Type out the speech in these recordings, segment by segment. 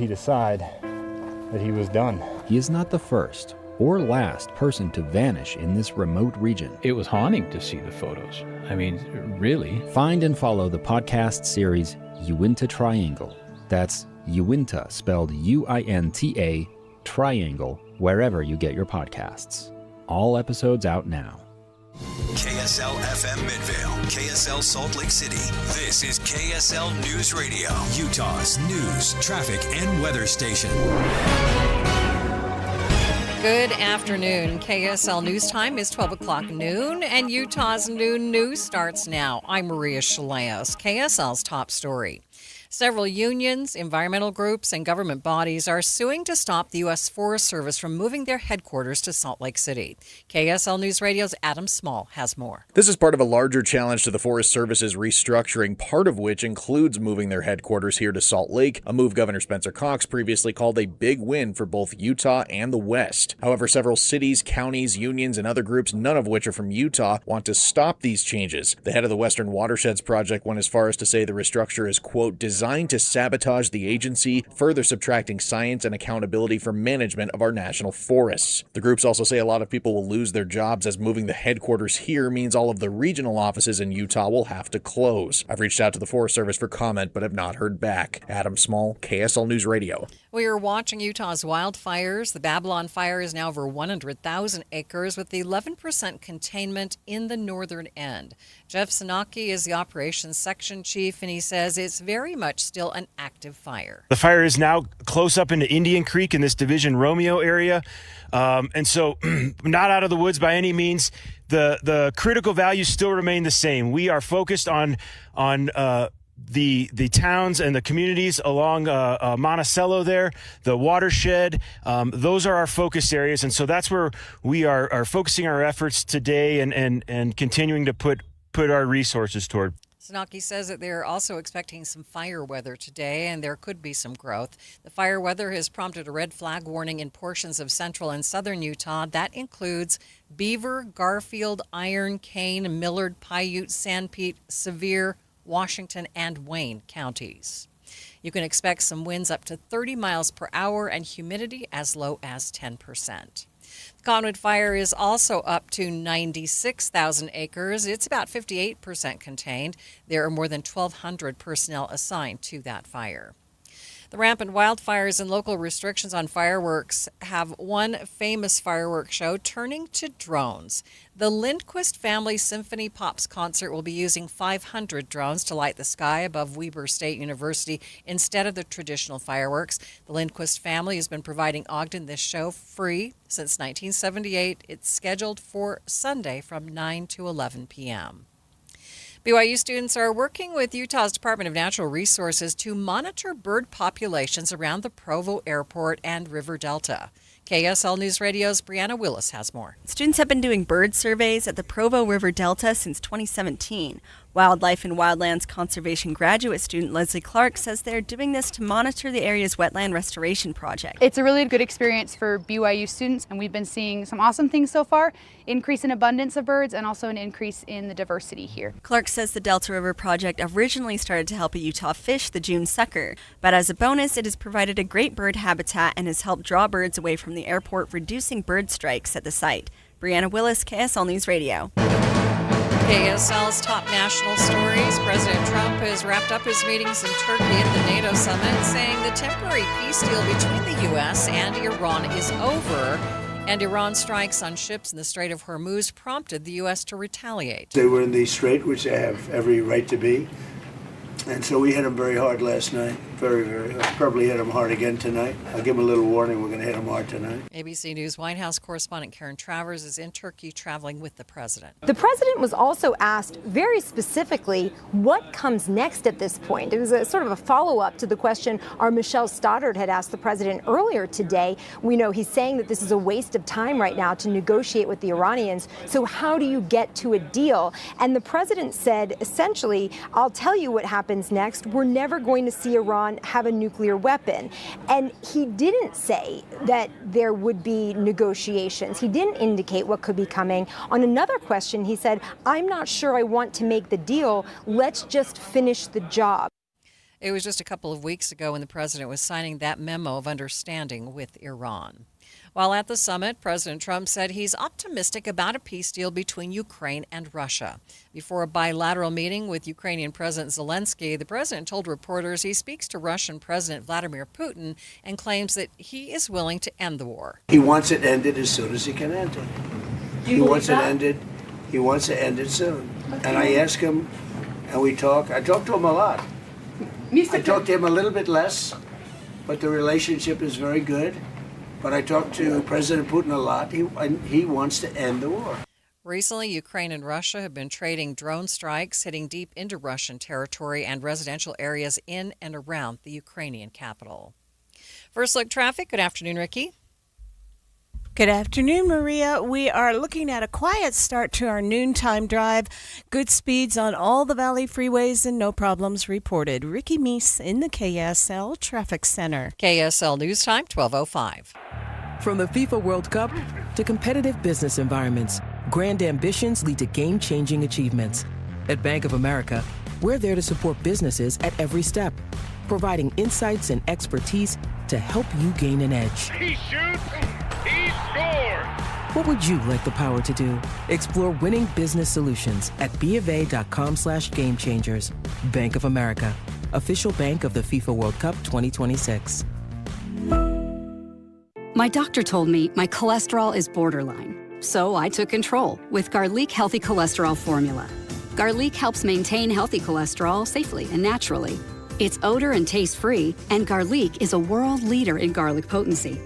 decide that he was done. He is not the first or last person to vanish in this remote region. It was haunting to see the photos. I mean, really. Find and follow the podcast series Uinta Triangle. That's Uinta, spelled U-I-N-T-A, Triangle, wherever you get your podcasts. All episodes out now. KSL FM Midvale, KSL Salt Lake City. This is KSL News Radio, Utah's news, traffic, and weather station. Good afternoon. KSL News Time is 12 o'clock noon, and Utah's noon news starts now. I'm Maria Chaleos. KSL's top story. Several unions, environmental groups, and government bodies are suing to stop the U.S. Forest Service from moving their headquarters to Salt Lake City. KSL News Radio's Adam Small has more. This is part of a larger challenge to the Forest Service's restructuring, part of which includes moving their headquarters here to Salt Lake, a move Governor Spencer Cox previously called a big win for both Utah and the West. However, several cities, counties, unions, and other groups, none of which are from Utah, want to stop these changes. The head of the Western Watersheds Project went as far as to say the restructure is, quote, designed to sabotage the agency, further subtracting science and accountability for management of our national forests. The groups also say a lot of people will lose their jobs as moving the headquarters here means all of the regional offices in Utah will have to close. I've reached out to the Forest Service for comment, but have not heard back. Adam Small, KSL News Radio. We are watching Utah's wildfires. The Babylon fire is now over 100,000 acres with 11% containment in the northern end. Jeff Sanaki is the operations section chief, and he says it's very much still an active fire. The fire is now close up into Indian Creek in this Division Romeo area. And so not out of the woods by any means. The critical values still remain the same. We are focused on the towns and the communities along Monticello there, the watershed. Those are our focus areas. And so that's where we are focusing our efforts today and continuing to put our resources toward. Sanaki says that they're also expecting some fire weather today, and there could be some growth. The fire weather has prompted a red flag warning in portions of central and southern Utah. That includes Beaver, Garfield, Iron, Kane, Millard, Paiute, Sanpete, Sevier, Washington, and Wayne counties. You can expect some winds up to 30 miles per hour and humidity as low as 10%. The Conwood fire is also up to 96,000 acres. It's about 58% contained. There are more than 1,200 personnel assigned to that fire. The rampant wildfires and local restrictions on fireworks have one famous fireworks show turning to drones. The Lindquist Family Symphony Pops concert will be using 500 drones to light the sky above Weber State University instead of the traditional fireworks. The Lindquist family has been providing Ogden this show free since 1978. It's scheduled for Sunday from 9 to 11 p.m. BYU students are working with Utah's Department of Natural Resources to monitor bird populations around the Provo Airport and River Delta. KSL News Radio's Brianna Willis has more. Students have been doing bird surveys at the Provo River Delta since 2017. Wildlife and Wildlands Conservation graduate student Leslie Clark says they're doing this to monitor the area's wetland restoration project. It's a really good experience for BYU students, and we've been seeing some awesome things so far. Increase in abundance of birds and also an increase in the diversity here. Clark says the Delta River project originally started to help a Utah fish, the June sucker, but as a bonus, it has provided a great bird habitat and has helped draw birds away from the airport, reducing bird strikes at the site. Brianna Willis, KSL News Radio. KSL's top national stories. President Trump has wrapped up his meetings in Turkey at the NATO summit, saying the temporary peace deal between the U.S. and Iran is over, and Iran strikes on ships in the Strait of Hormuz prompted the U.S. to retaliate. They were in the strait, which they have every right to be, and so we hit them very hard last night. Very, very hard. Probably hit them hard again tonight. I'll give them a little warning. We're going to hit them hard tonight. ABC News White House correspondent Karen Travers is in Turkey traveling with the president. The president was also asked very specifically what comes next at this point. It was a sort of a follow-up to the question our Michelle Stoddard had asked the president earlier today. We know he's saying that this is a waste of time right now to negotiate with the Iranians. So how do you get to a deal? And the president said, essentially, I'll tell you what happens next. We're never going to see Iran have a nuclear weapon. And he didn't say that there would be negotiations. He didn't indicate what could be coming. On another question, he said, I'm not sure I want to make the deal. Let's just finish the job. It was just a couple of weeks ago when the president was signing that memo of understanding with Iran. While at the summit, President Trump said he's optimistic about a peace deal between Ukraine and Russia. Before a bilateral meeting with Ukrainian President Zelensky, the president told reporters he speaks to Russian President Vladimir Putin and claims that he is willing to end the war. He wants it ended as soon as he can end it. He wants it ended. He wants to end it soon. And I ask him, and we talk. I talk to him a lot. I talk to him a little bit less, but the relationship is very good. But I talk to President Putin a lot. He wants to end the war. Recently, Ukraine and Russia have been trading drone strikes, hitting deep into Russian territory and residential areas in and around the Ukrainian capital. First Look Traffic. Good afternoon, Ricky. Good afternoon, Maria. We are looking at a quiet start to our noontime drive. Good speeds on all the Valley freeways and no problems reported. Ricky Meese in the KSL Traffic Center. KSL News Time, 12:05. From the FIFA World Cup to competitive business environments, grand ambitions lead to game-changing achievements. At Bank of America, we're there to support businesses at every step, providing insights and expertise to help you gain an edge. He shoots, he scores! What would you like the power to do? Explore winning business solutions at BofA.com/gamechangers. Bank of America, official bank of the FIFA World Cup 2026. My doctor told me my cholesterol is borderline, so I took control with Garlic Healthy Cholesterol Formula. Garlic helps maintain healthy cholesterol safely and naturally. It's odor and taste-free, and Garlic is a world leader in garlic potency.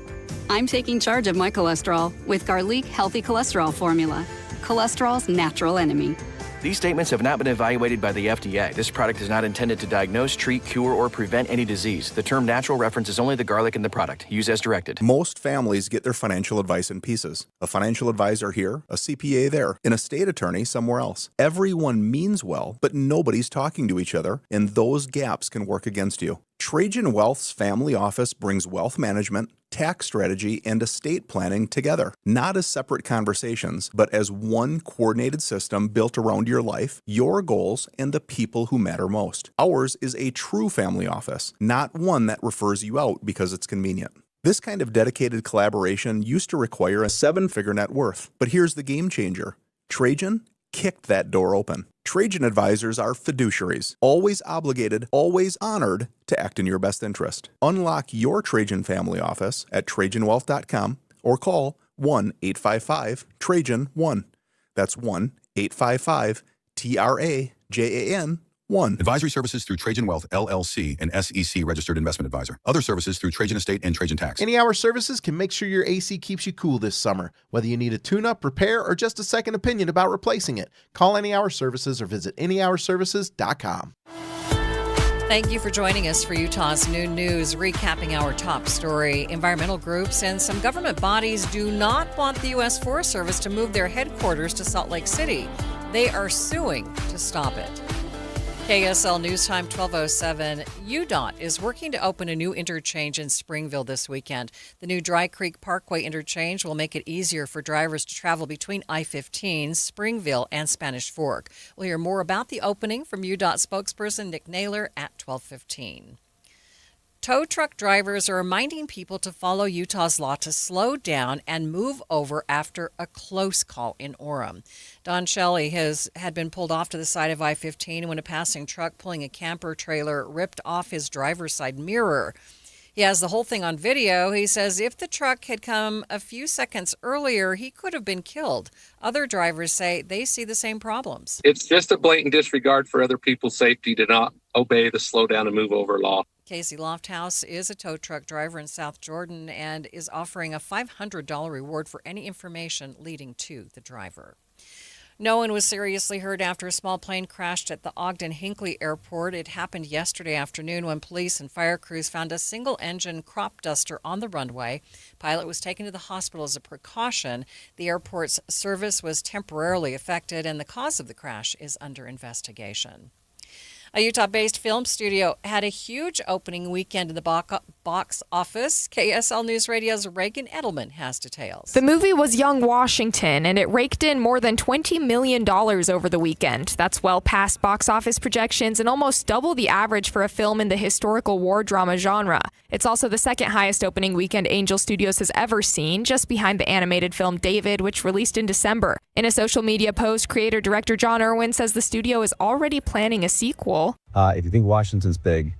I'm taking charge of my cholesterol with Garlic Healthy Cholesterol Formula, cholesterol's natural enemy. These statements have not been evaluated by the FDA. This product is not intended to diagnose, treat, cure, or prevent any disease. The term natural references only the garlic in the product. Use as directed. Most families get their financial advice in pieces. A financial advisor here, a CPA there, an estate attorney somewhere else. Everyone means well, but nobody's talking to each other, and those gaps can work against you. Trajan Wealth's family office brings wealth management, tax strategy, and estate planning together, not as separate conversations, but as one coordinated system built around your life, your goals, and the people who matter most. Ours is a true family office, not one that refers you out because it's convenient. This kind of dedicated collaboration used to require a 7-figure net worth, but here's the game changer. Trajan kicked that door open. Trajan advisors are fiduciaries, always obligated, always honored to act in your best interest. Unlock your Trajan family office at TrajanWealth.com or call 1-855-TRAJAN-1. That's 1-855-TRAJAN-1. Advisory services through Trajan Wealth, LLC, an SEC registered investment advisor. Other services through Trajan Estate and Trajan Tax. Any Hour Services can make sure your AC keeps you cool this summer. Whether you need a tune-up, repair, or just a second opinion about replacing it, call Any Hour Services or visit anyhourservices.com. Thank you for joining us for Utah's Noon News, recapping our top story. Environmental groups and some government bodies do not want the U.S. Forest Service to move their headquarters to Salt Lake City. They are suing to stop it. KSL News Time 12:07. UDOT is working to open a new interchange in Springville this weekend. The new Dry Creek Parkway interchange will make it easier for drivers to travel between I-15, Springville, and Spanish Fork. We'll hear more about the opening from UDOT spokesperson Nick Naylor at 12:15. Tow truck drivers are reminding people to follow Utah's law to slow down and move over after a close call in Orem. Don Shelley had been pulled off to the side of I-15 when a passing truck pulling a camper trailer ripped off his driver's side mirror. He has the whole thing on video. He says if the truck had come a few seconds earlier, he could have been killed. Other drivers say they see the same problems. It's just a blatant disregard for other people's safety to not obey the slow down and move over law. Casey Lofthouse is a tow truck driver in South Jordan and is offering a $500 reward for any information leading to the driver. No one was seriously hurt after a small plane crashed at the Ogden-Hinckley Airport. It happened yesterday afternoon when police and fire crews found a single-engine crop duster on the runway. Pilot was taken to the hospital as a precaution. The airport's service was temporarily affected, and the cause of the crash is under investigation. A Utah-based film studio had a huge opening weekend in the box office. KSL News Radio's Reagan Edelman has details. The movie was Young Washington, and it raked in more than $20 million over the weekend. That's well past box office projections and almost double the average for a film in the historical war drama genre. It's also the second highest opening weekend Angel Studios has ever seen, just behind the animated film David, which released in December. In a social media post, creator-director John Irwin says the studio is already planning a sequel. If you think Washington's big,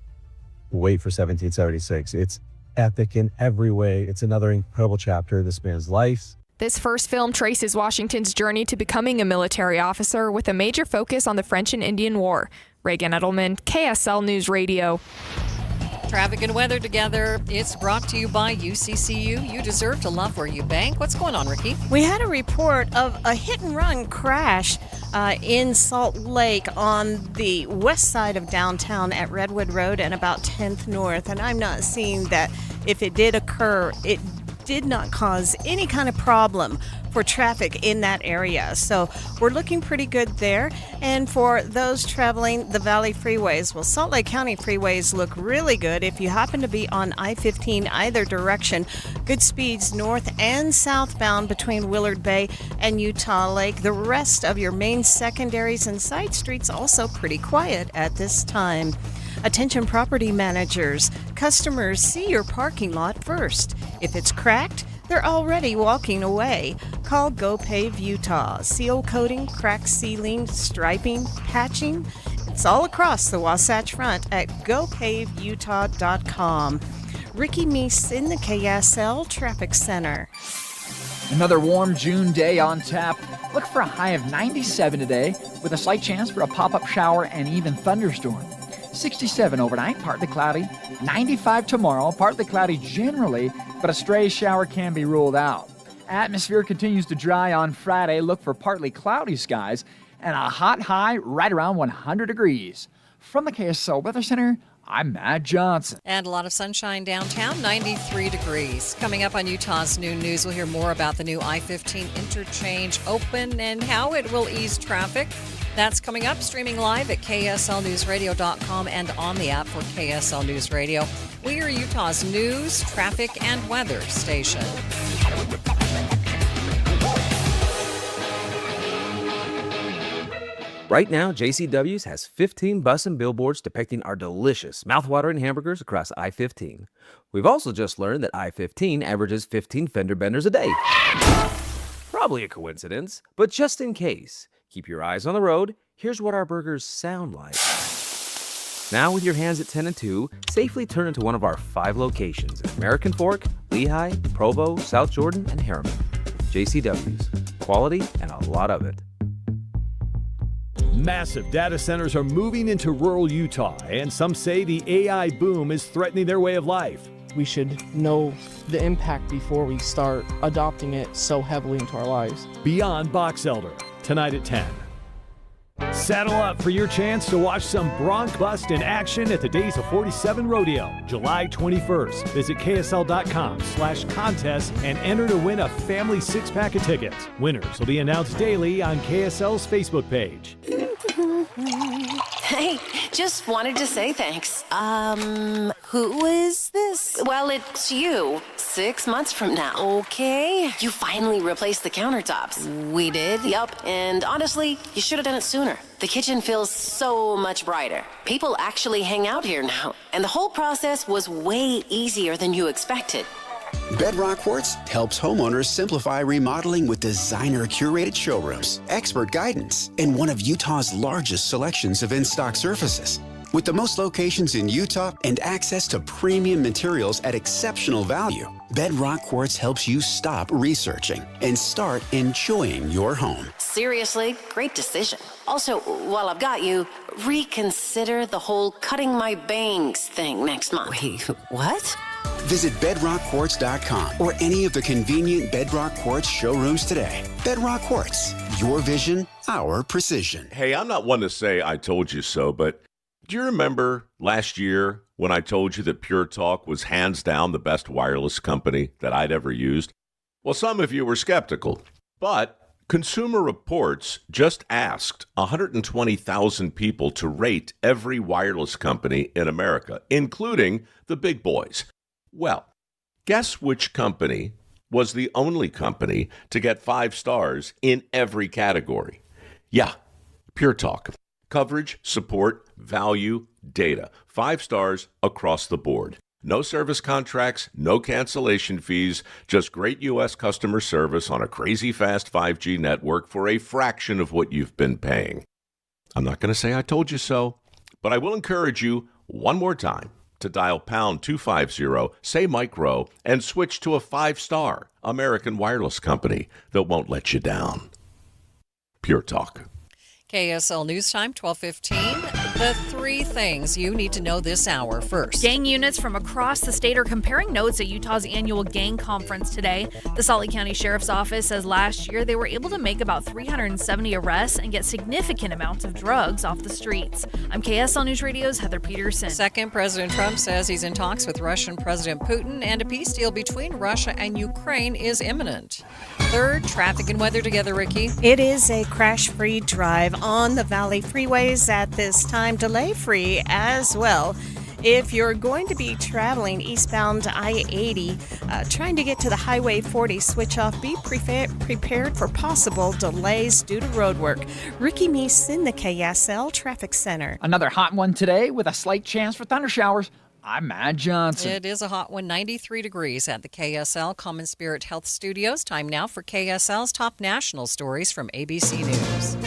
wait for 1776. It's epic in every way. It's another incredible chapter of this man's life. This first film traces Washington's journey to becoming a military officer with a major focus on the French and Indian War. Reagan Edelman, KSL News Radio. Traffic and weather together. It's brought to you by UCCU. You deserve to love where you bank. What's going on, Ricky? We had a report of a hit-and-run crash in Salt Lake on the west side of downtown at Redwood Road and about 10th North. And I'm not seeing that if it did occur, it did not cause any kind of problem for traffic in that area. So we're looking pretty good there. And for those traveling the Valley freeways, well, Salt Lake County freeways look really good. If you happen to be on I-15 either direction, good speeds north and southbound between Willard Bay and Utah Lake. The rest of your main secondaries and side streets also pretty quiet at this time. Attention property managers, customers, see your parking lot first. If it's cracked, they're already walking away. Call GoPave Utah. Seal coating, crack sealing, striping, patching. It's all across the Wasatch Front at GoPaveUtah.com. Ricky Meese in the KSL Traffic Center. Another warm June day on tap. Look for a high of 97 today with a slight chance for a pop-up shower and even thunderstorm. 67 overnight, partly cloudy. 95 tomorrow, partly cloudy generally, but a stray shower can be ruled out. Atmosphere continues to dry on Friday. Look for partly cloudy skies and a hot high right around 100 degrees. From the KSL Weather Center, I'm Matt Johnson. And a lot of sunshine downtown, 93 degrees. Coming up on Utah's Noon News, we'll hear more about the new I-15 interchange open and how it will ease traffic. That's coming up, streaming live at KSLNewsRadio.com and on the app for KSL News Radio. We are Utah's news, traffic, and weather station. Right now, JCW's has 15 bus and billboards depicting our delicious, mouthwatering hamburgers across I-15. We've also just learned that I-15 averages 15 fender benders a day. Probably a coincidence, but just in case, keep your eyes on the road. Here's what our burgers sound like. Now, with your hands at 10 and 2, safely turn into one of our 5 locations at American Fork, Lehigh, Provo, South Jordan, and Harriman. JCW's. Quality and a lot of it. Massive data centers are moving into rural Utah, and some say the AI boom is threatening their way of life. We should know the impact before we start adopting it so heavily into our lives. Beyond Box Elder, tonight at 10. Saddle up for your chance to watch some Bronc Bust in action at the Days of 47 Rodeo, July 21st. Visit KSL.com/contest and enter to win a family 6-pack of tickets. Winners will be announced daily on KSL's Facebook page. Hey, just wanted to say thanks. Who is this? Well, it's you. 6 months from now. Okay. You finally replaced the countertops. We did? Yup. And honestly, you should have done it sooner. The kitchen feels so much brighter. People actually hang out here now. And the whole process was way easier than you expected. Bedrock Quartz helps homeowners simplify remodeling with designer-curated showrooms, expert guidance, and one of Utah's largest selections of in-stock surfaces. With the most locations in Utah and access to premium materials at exceptional value, Bedrock Quartz helps you stop researching and start enjoying your home. Seriously, great decision. Also, while I've got you, reconsider the whole cutting my bangs thing next month. Wait, what? Visit BedrockQuartz.com or any of the convenient Bedrock Quartz showrooms today. Bedrock Quartz, your vision, our precision. Hey, I'm not one to say I told you so, but do you remember last year when I told you that Pure Talk was hands down the best wireless company that I'd ever used? Well, some of you were skeptical, but Consumer Reports just asked 120,000 people to rate every wireless company in America, including the big boys. Well, guess which company was the only company to get 5 stars in every category? Yeah, Pure Talk. Coverage, support, value, data. 5 stars across the board. No service contracts, no cancellation fees, just great U.S. customer service on a crazy fast 5G network for a fraction of what you've been paying. I'm not going to say I told you so, but I will encourage you one more time to dial pound 250, say Micro, and switch to a 5-star American wireless company that won't let you down. Pure Talk. KSL News Time, 12:15. The 3 things you need to know this hour. First, gang units from across the state are comparing notes at Utah's annual gang conference today. The Salt Lake County Sheriff's Office says last year they were able to make about 370 arrests and get significant amounts of drugs off the streets. I'm KSL News Radio's Heather Peterson. Second, President Trump says he's in talks with Russian President Putin and a peace deal between Russia and Ukraine is imminent. Third, traffic and weather together, Ricky. It is a crash-free drive on the Valley freeways at this time, delay-free as well. If you're going to be traveling eastbound I-80, trying to get to the Highway 40 switch-off, be prepared for possible delays due to road work. Ricky Meese in the KSL Traffic Center. Another hot one today with a slight chance for thunder showers. I'm Matt Johnson. It is a hot one, 93 degrees at the KSL Common Spirit Health Studios. Time now for KSL's top national stories from ABC News.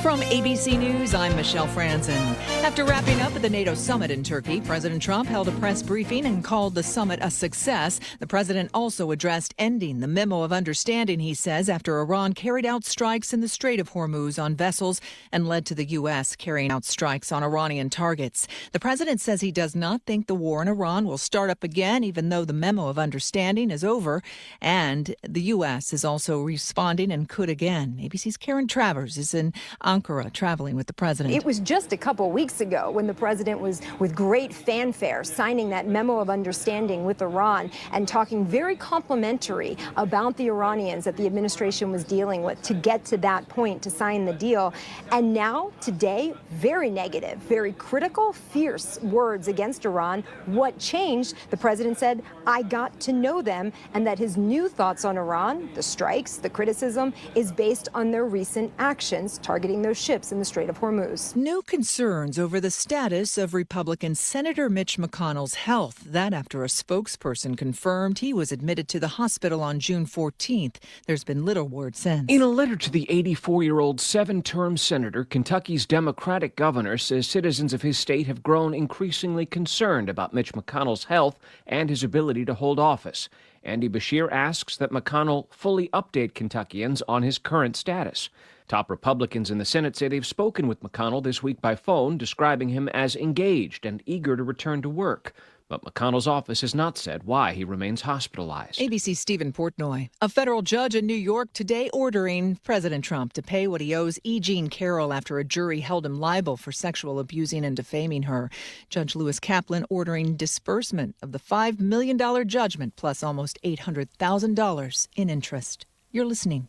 From ABC News, I'm Michelle Franzen. After wrapping up at the NATO summit in Turkey, President Trump held a press briefing and called the summit a success. The president also addressed ending the memo of understanding, he says, after Iran carried out strikes in the Strait of Hormuz on vessels and led to the U.S. carrying out strikes on Iranian targets. The president says he does not think the war in Iran will start up again, even though the memo of understanding is over. And the U.S. is also responding and could again. ABC's Karen Travers is in Ankara traveling with the president. It was just a couple weeks ago when the president was, with great fanfare, signing that memo of understanding with Iran and talking very complimentary about the Iranians that the administration was dealing with to get to that point to sign the deal. And now, today, very negative, very critical, fierce words against Iran. What changed? The president said, I got to know them, and that his new thoughts on Iran, the strikes, the criticism, is based on their recent actions targeting those ships in the Strait of Hormuz. New concerns over the status of Republican Senator Mitch McConnell's health. That after a spokesperson confirmed he was admitted to the hospital on June 14th. There's been little word since. In a letter to the 84-year-old 7-term senator, Kentucky's Democratic governor says citizens of his state have grown increasingly concerned about Mitch McConnell's health and his ability to hold office. Andy Beshear asks that McConnell fully update Kentuckians on his current status. Top Republicans in the Senate say they've spoken with McConnell this week by phone, describing him as engaged and eager to return to work. But McConnell's office has not said why he remains hospitalized. ABC's Stephen Portnoy. A federal judge in New York today ordering President Trump to pay what he owes E. Jean Carroll after a jury held him liable for sexual abusing and defaming her. Judge Lewis Kaplan ordering disbursement of the $5 million judgment plus almost $800,000 in interest. You're listening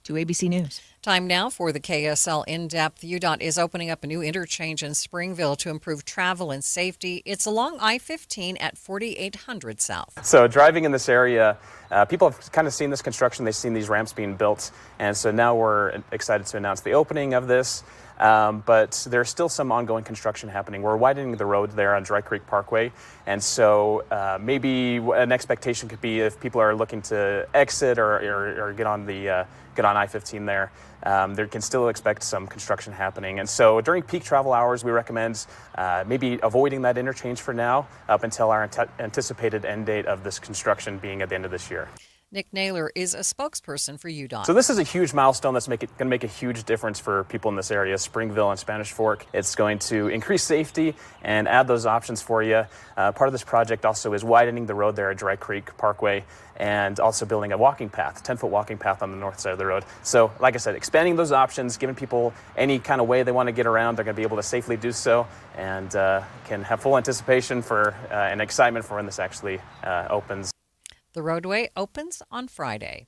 to ABC News. Time now for the KSL In-Depth. UDOT is opening up a new interchange in Springville to improve travel and safety. It's along I-15 at 4800 South. So driving in this area, people have kind of seen this construction. They've seen these ramps being built. And so now we're excited to announce the opening of this. But there's still some ongoing construction happening. We're widening the road there on Dry Creek Parkway. And so maybe an expectation could be if people are looking to exit or get on I-15 there, they can still expect some construction happening. And so during peak travel hours, we recommend maybe avoiding that interchange for now up until our anticipated end date of this construction being at the end of this year. Nick Naylor is a spokesperson for UDOT. So this is a huge milestone that's going to make a huge difference for people in this area, Springville and Spanish Fork. It's going to increase safety and add those options for you. Part of this project also is widening the road there at Dry Creek Parkway and also building a walking path, 10-foot walking path on the north side of the road. So like I said, expanding those options, giving people any kind of way they want to get around, they're going to be able to safely do so and can have full anticipation for and excitement for when this actually opens. The roadway opens on Friday.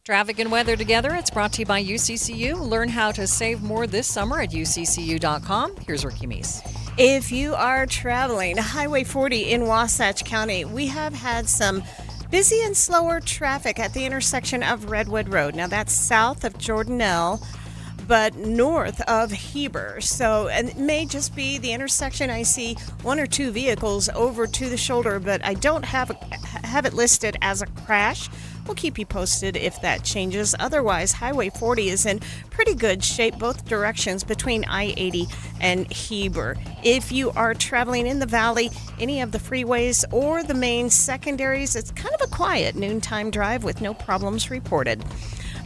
Traffic and weather together. It's brought to you by UCCU. Learn how to save more this summer at uccu.com. Here's Ricky Meese. If you are traveling Highway 40 in Wasatch County, we have had some busy and slower traffic at the intersection of Redwood Road. Now that's south of Jordanelle, but north of Heber. So, and it may just be the intersection. I see one or two vehicles over to the shoulder, but I don't have it listed as a crash. We'll keep you posted if that changes. Otherwise, Highway 40 is in pretty good shape both directions between I-80 and Heber. If you are traveling in the valley, any of the freeways or the main secondaries, it's kind of a quiet noontime drive with no problems reported.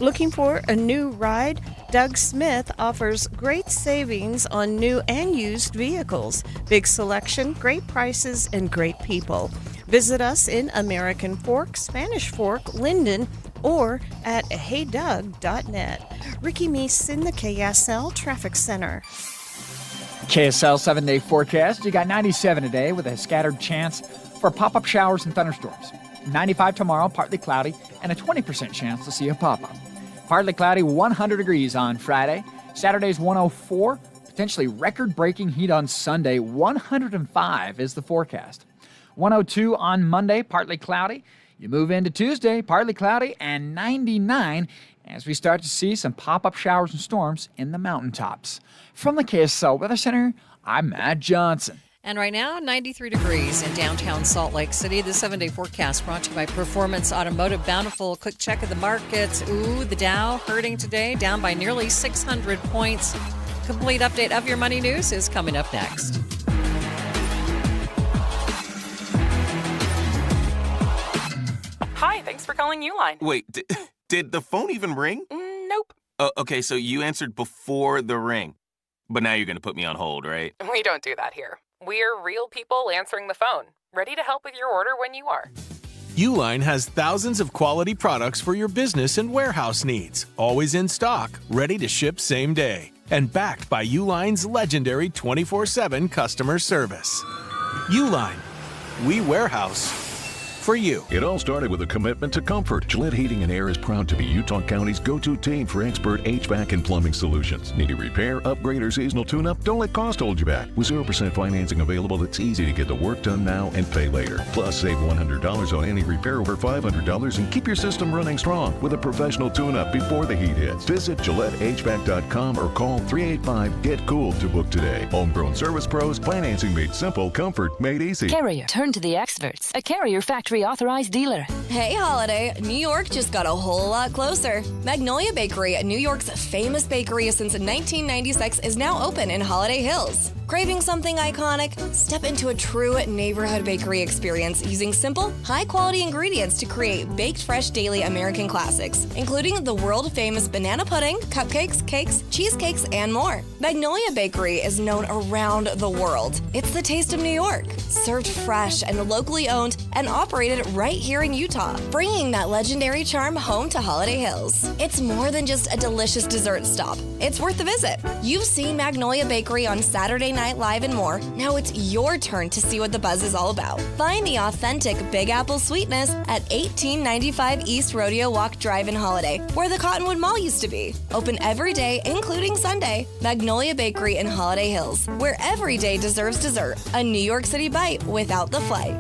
Looking for a new ride? Doug Smith offers great savings on new and used vehicles. Big selection, great prices, and great people. Visit us in American Fork, Spanish Fork, Linden, or at heydoug.net. Ricky Meese in the KSL Traffic Center. KSL 7-day forecast. You got 97 today with a scattered chance for pop-up showers and thunderstorms. 95 tomorrow, partly cloudy, and a 20% chance to see a pop-up. Partly cloudy, 100 degrees on Friday. Saturday's 104, potentially record-breaking heat on Sunday. 105 is the forecast. 102 on Monday, partly cloudy. You move into Tuesday, partly cloudy, and 99 as we start to see some pop-up showers and storms in the mountaintops. From the KSL Weather Center, I'm Matt Johnson. And right now, 93 degrees in downtown Salt Lake City. The 7-day forecast brought to you by Performance Automotive. Bountiful. Quick check of the markets. The Dow hurting today, down by nearly 600 points. Complete update of your money news is coming up next. Hi, thanks for calling Uline. Wait, did the phone even ring? Nope. Okay, so you answered before the ring. But now you're going to put me on hold, right? We don't do that here. We're real people answering the phone, ready to help with your order when you are. Uline has thousands of quality products for your business and warehouse needs, always in stock, ready to ship same day, and backed by Uline's legendary 24/7 customer service. Uline, we warehouse for you. It all started with a commitment to comfort. Gillette Heating and Air is proud to be Utah County's go-to team for expert HVAC and plumbing solutions. Need a repair, upgrade, or seasonal tune-up? Don't let cost hold you back. With 0% financing available, it's easy to get the work done now and pay later. Plus, save $100 on any repair over $500 and keep your system running strong with a professional tune-up before the heat hits. Visit GilletteHVAC.com or call 385-GET-COOL to book today. Homegrown service pros, financing made simple, comfort made easy. Carrier, turn to the experts. A Carrier factory authorized dealer. Hey, Holiday, New York just got a whole lot closer. Magnolia Bakery, New York's famous bakery since 1996, is now open in Holiday Hills. Craving something iconic? Step into a true neighborhood bakery experience using simple, high-quality ingredients to create baked fresh daily American classics, including the world-famous banana pudding, cupcakes, cakes, cheesecakes, and more. Magnolia Bakery is known around the world. It's the taste of New York, served fresh and locally owned and operated right here in Utah, bringing that legendary charm home to Holiday Hills. It's more than just a delicious dessert stop. It's worth the visit. You've seen Magnolia Bakery on Saturday Night Live and more. Now it's your turn to see what the buzz is all about. Find the authentic Big Apple sweetness at 1895 East Rodeo Walk Drive in Holiday, where the Cottonwood Mall used to be. Open every day, including Sunday. Magnolia Bakery in Holiday Hills, where every day deserves dessert. A New York City bite without the flight.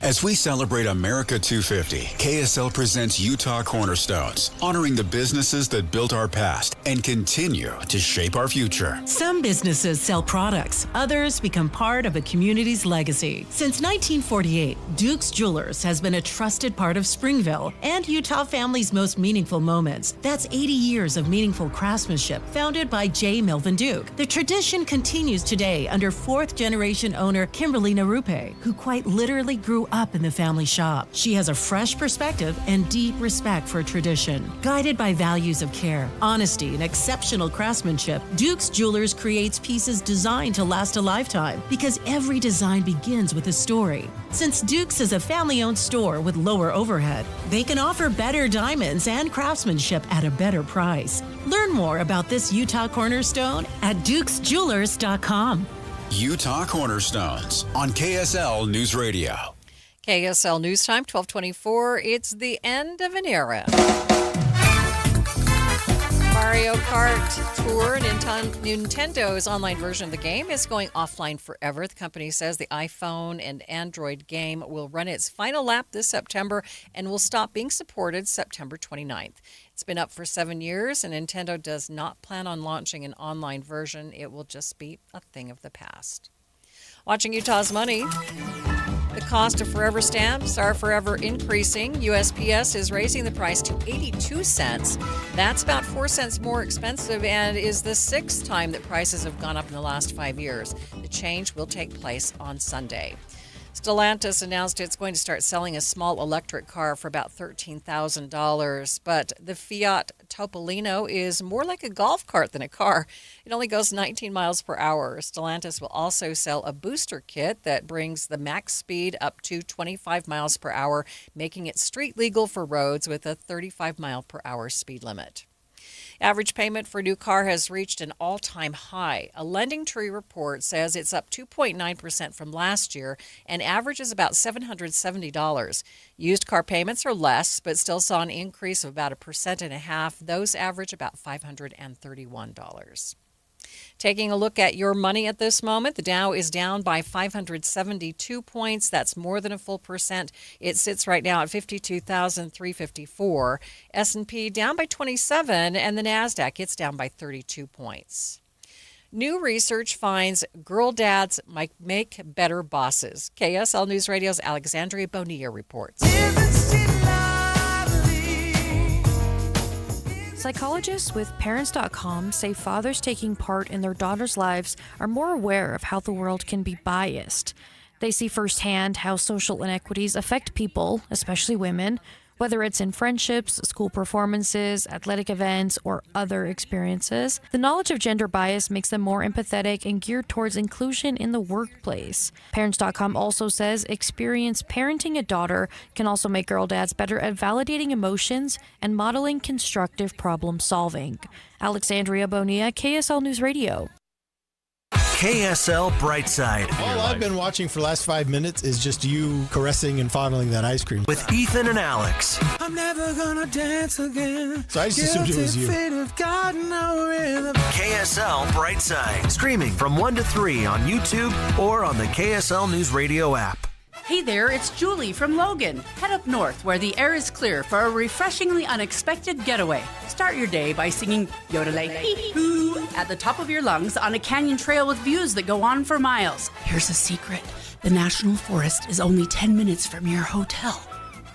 As we celebrate America 250, KSL presents Utah Cornerstones, honoring the businesses that built our past and continue to shape our future. Some businesses sell products, others become part of a community's legacy. Since 1948, Duke's Jewelers has been a trusted part of Springville and Utah families' most meaningful moments. That's 80 years of meaningful craftsmanship founded by J. Melvin Duke. The tradition continues today under fourth-generation owner Kimberly Narupe, who quite literally grew up in the family shop. She has a fresh perspective and deep respect for tradition. Guided by values of care, honesty, and exceptional craftsmanship, Duke's Jewelers creates pieces designed to last a lifetime because every design begins with a story. Since Duke's is a family-owned store with lower overhead, they can offer better diamonds and craftsmanship at a better price. Learn more about this Utah Cornerstone at dukesjewelers.com. Utah Cornerstones on KSL News Radio. KSL News Time, 1224. It's the end of an era. Mario Kart Tour, Nintendo's online version of the game, is going offline forever. The company says the iPhone and Android game will run its final lap this September and will stop being supported September 29th. It's been up for 7 years, and Nintendo does not plan on launching an online version. It will just be a thing of the past. Watching Utah's money. The cost of forever stamps are forever increasing. USPS is raising the price to 82 cents. That's about 4 cents more expensive and is the sixth time that prices have gone up in the last 5 years. The change will take place on Sunday. Stellantis announced it's going to start selling a small electric car for about $13,000, but the Fiat Topolino is more like a golf cart than a car. It only goes 19 miles per hour. Stellantis will also sell a booster kit that brings the max speed up to 25 miles per hour, making it street legal for roads with a 35 mile per hour speed limit. Average payment for a new car has reached an all-time high. A LendingTree report says it's up 2.9% from last year and averages about $770. Used car payments are less, but still saw an increase of about 1.5%. Those average about $531. Taking a look at your money at this moment, the Dow is down by 572 points. That's more than a full percent. It sits right now at 52,354. S&P down by 27, and the NASDAQ, it's down by 32 points. New research finds girl dads might make better bosses. KSL News Radio's Alexandria Bonilla reports. Psychologists with Parents.com say fathers taking part in their daughters' lives are more aware of how the world can be biased. They see firsthand how social inequities affect people, especially women, whether it's in friendships, school performances, athletic events, or other experiences. The knowledge of gender bias makes them more empathetic and geared towards inclusion in the workplace. Parents.com also says experienced parenting a daughter can also make girl dads better at validating emotions and modeling constructive problem solving. Alexandria Bonilla, KSL News Radio. KSL Brightside. All I've been watching for the last 5 minutes is just you caressing and fondling that ice cream. With Ethan and Alex. I'm never gonna dance again. So I just assumed it was you. KSL Brightside. Streaming from 1 to 3 on YouTube or on the KSL News Radio app. Hey there, it's Julie from Logan. Head up north where the air is clear for a refreshingly unexpected getaway. Start your day by singing Yodelay at the top of your lungs on a canyon trail with views that go on for miles. Here's a secret. The National Forest is only 10 minutes from your hotel.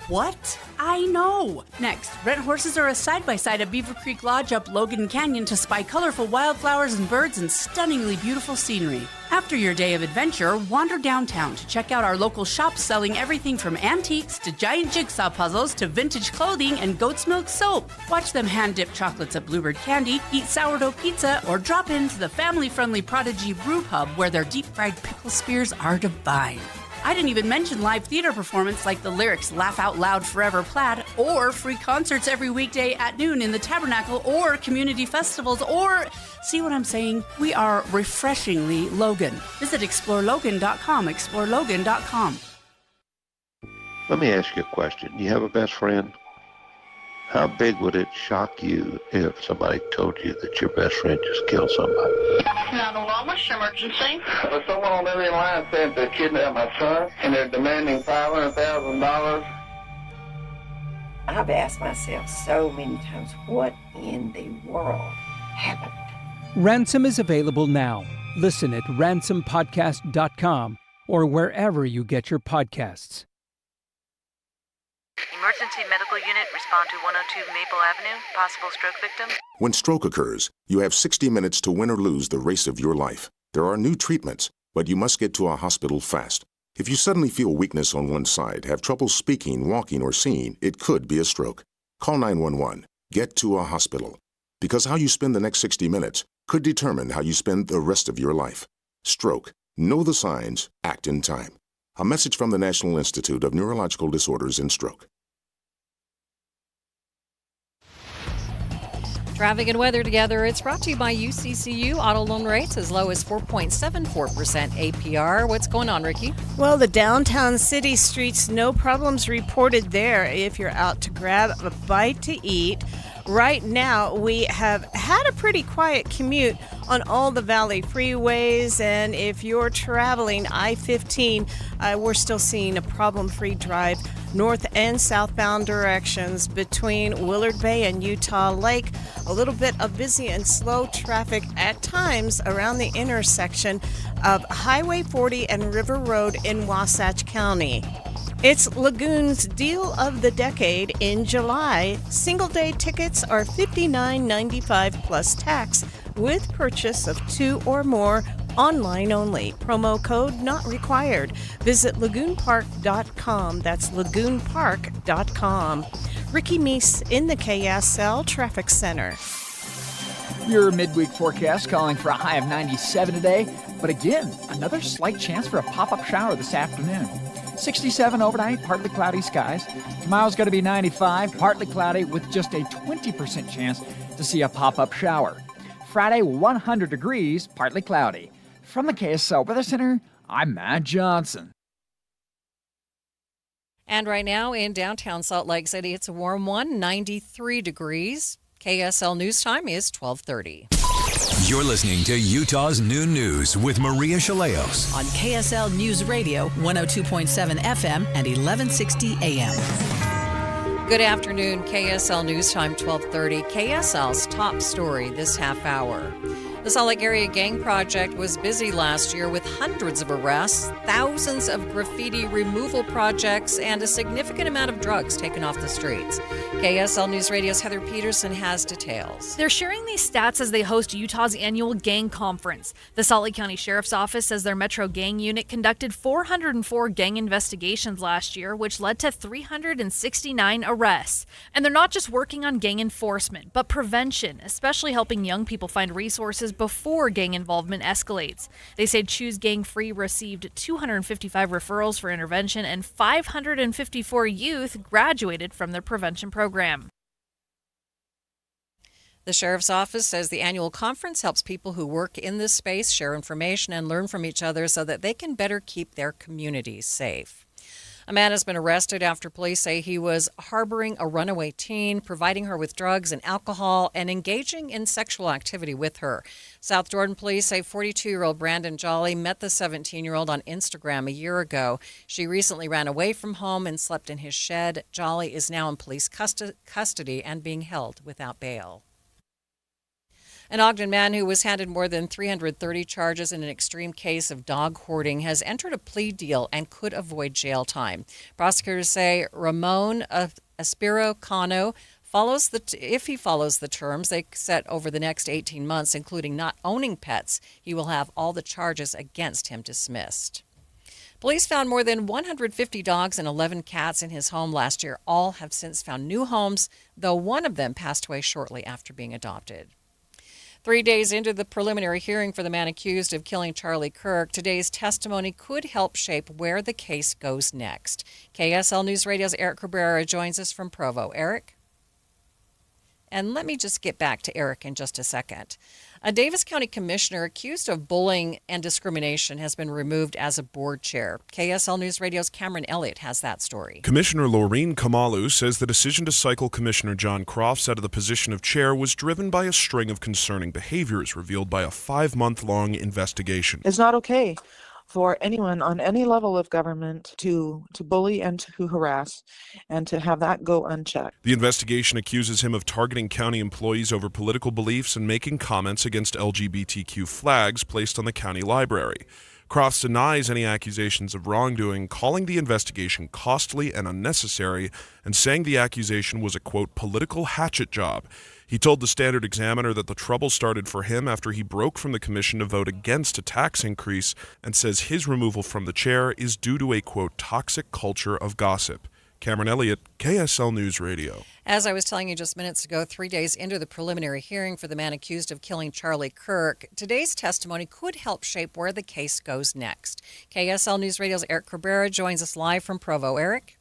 What? I know. Next, rent horses or a side-by-side at Beaver Creek Lodge up Logan Canyon to spy colorful wildflowers and birds and stunningly beautiful scenery. After your day of adventure, wander downtown to check out our local shops selling everything from antiques to giant jigsaw puzzles to vintage clothing and goat's milk soap. Watch them hand-dip chocolates at Bluebird Candy, eat sourdough pizza, or drop into the family-friendly Prodigy Brew Pub where their deep-fried pickle spears are divine. I didn't even mention live theater performance like the Lyrics Laugh Out Loud Forever Plaid, or free concerts every weekday at noon in the Tabernacle, or community festivals, or, see what I'm saying? We are refreshingly Logan. Visit ExploreLogan.com, ExploreLogan.com. Let me ask you a question. You have a best friend? How big would it shock you if somebody told you that your best friend just killed somebody? 911, what's your emergency? Someone on the other line said they kidnapped my son, and they're demanding $500,000. I've asked myself so many times, what in the world happened? Ransom is available now. Listen at ransompodcast.com or wherever you get your podcasts. Emergency medical unit, respond to 102 Maple Avenue, possible stroke victim. When stroke occurs, you have 60 minutes to win or lose the race of your life. There are new treatments, but you must get to a hospital fast. If you suddenly feel weakness on one side, have trouble speaking, walking, or seeing, it could be a stroke. Call 911. Get to a hospital. Because how you spend the next 60 minutes could determine how you spend the rest of your life. Stroke. Know the signs. Act in time. A message from the National Institute of Neurological Disorders and Stroke. Traffic and weather together. It's brought to you by UCCU. Auto loan rates as low as 4.74% APR. What's going on, Ricky? Well, the downtown city streets, no problems reported there if you're out to grab a bite to eat. Right now, we have had a pretty quiet commute on all the Valley freeways, and if you're traveling I-15, we're still seeing a problem-free drive north and southbound directions between Willard Bay and Utah Lake. A little bit of busy and slow traffic at times around the intersection of Highway 40 and River Road in Wasatch County. It's Lagoon's Deal of the Decade in July. Single-day tickets are $59.95 plus tax with purchase of 2 or more, online only. Promo code not required. Visit lagoonpark.com. That's lagoonpark.com. Ricky Meese in the KSL Traffic Center. Your midweek forecast calling for a high of 97 today, but again, another slight chance for a pop-up shower this afternoon. 67 overnight, partly cloudy skies. Tomorrow's going to be 95, partly cloudy with just a 20% chance to see a pop-up shower. Friday, 100 degrees, partly cloudy. From the KSL Weather Center, I'm Matt Johnson. And right now in downtown Salt Lake City, it's a warm one, 93 degrees. KSL News Time is 12:30. You're listening to Utah's Noon News with Maria Chaleos on KSL News Radio, 102.7 FM and 1160 AM. Good afternoon, KSL News Time, 12:30. KSL's top story this half hour. The Salt Lake Area Gang Project was busy last year with hundreds of arrests, thousands of graffiti removal projects, and a significant amount of drugs taken off the streets. KSL News Radio's Heather Peterson has details. They're sharing these stats as they host Utah's annual gang conference. The Salt Lake County Sheriff's Office says their Metro Gang Unit conducted 404 gang investigations last year, which led to 369 arrests. And they're not just working on gang enforcement, but prevention, especially helping young people find resources before gang involvement escalates. They say Choose Gang Free received 255 referrals for intervention, and 554 youth graduated from their prevention program. The Sheriff's Office says the annual conference helps people who work in this space share information and learn from each other so that they can better keep their communities safe. A man has been arrested after police say he was harboring a runaway teen, providing her with drugs and alcohol, and engaging in sexual activity with her. South Jordan police say 42-year-old Brandon Jolly met the 17-year-old on Instagram a year ago. She recently ran away from home and slept in his shed. Jolly is now in police custody and being held without bail. An Ogden man who was handed more than 330 charges in an extreme case of dog hoarding has entered a plea deal and could avoid jail time. Prosecutors say Ramon Aspiro Cano if he follows the terms they set over the next 18 months, including not owning pets, he will have all the charges against him dismissed. Police found more than 150 dogs and 11 cats in his home last year. All have since found new homes, though one of them passed away shortly after being adopted. 3 days into the preliminary hearing for the man accused of killing Charlie Kirk, today's testimony could help shape where the case goes next. KSL News Radio's Eric Cabrera joins us from Provo. Eric? And let me just get back to Eric in just a second. A Davis County commissioner accused of bullying and discrimination has been removed as a board chair. KSL News Radio's Cameron Elliott has that story. Commissioner Laureen Kamalu says the decision to cycle Commissioner John Crofts out of the position of chair was driven by a string of concerning behaviors revealed by a 5-month-long investigation. It's not okay for anyone on any level of government to bully and to harass and to have that go unchecked. The investigation accuses him of targeting county employees over political beliefs and making comments against LGBTQ flags placed on the county library. Crofts denies any accusations of wrongdoing, calling the investigation costly and unnecessary, and saying the accusation was a, quote, political hatchet job. He told the Standard Examiner that the trouble started for him after he broke from the commission to vote against a tax increase, and says his removal from the chair is due to a, quote, toxic culture of gossip. Cameron Elliott, KSL News Radio. As I was telling you just minutes ago, 3 days into the preliminary hearing for the man accused of killing Charlie Kirk, today's testimony could help shape where the case goes next. KSL News Radio's Eric Cabrera joins us live from Provo. Eric?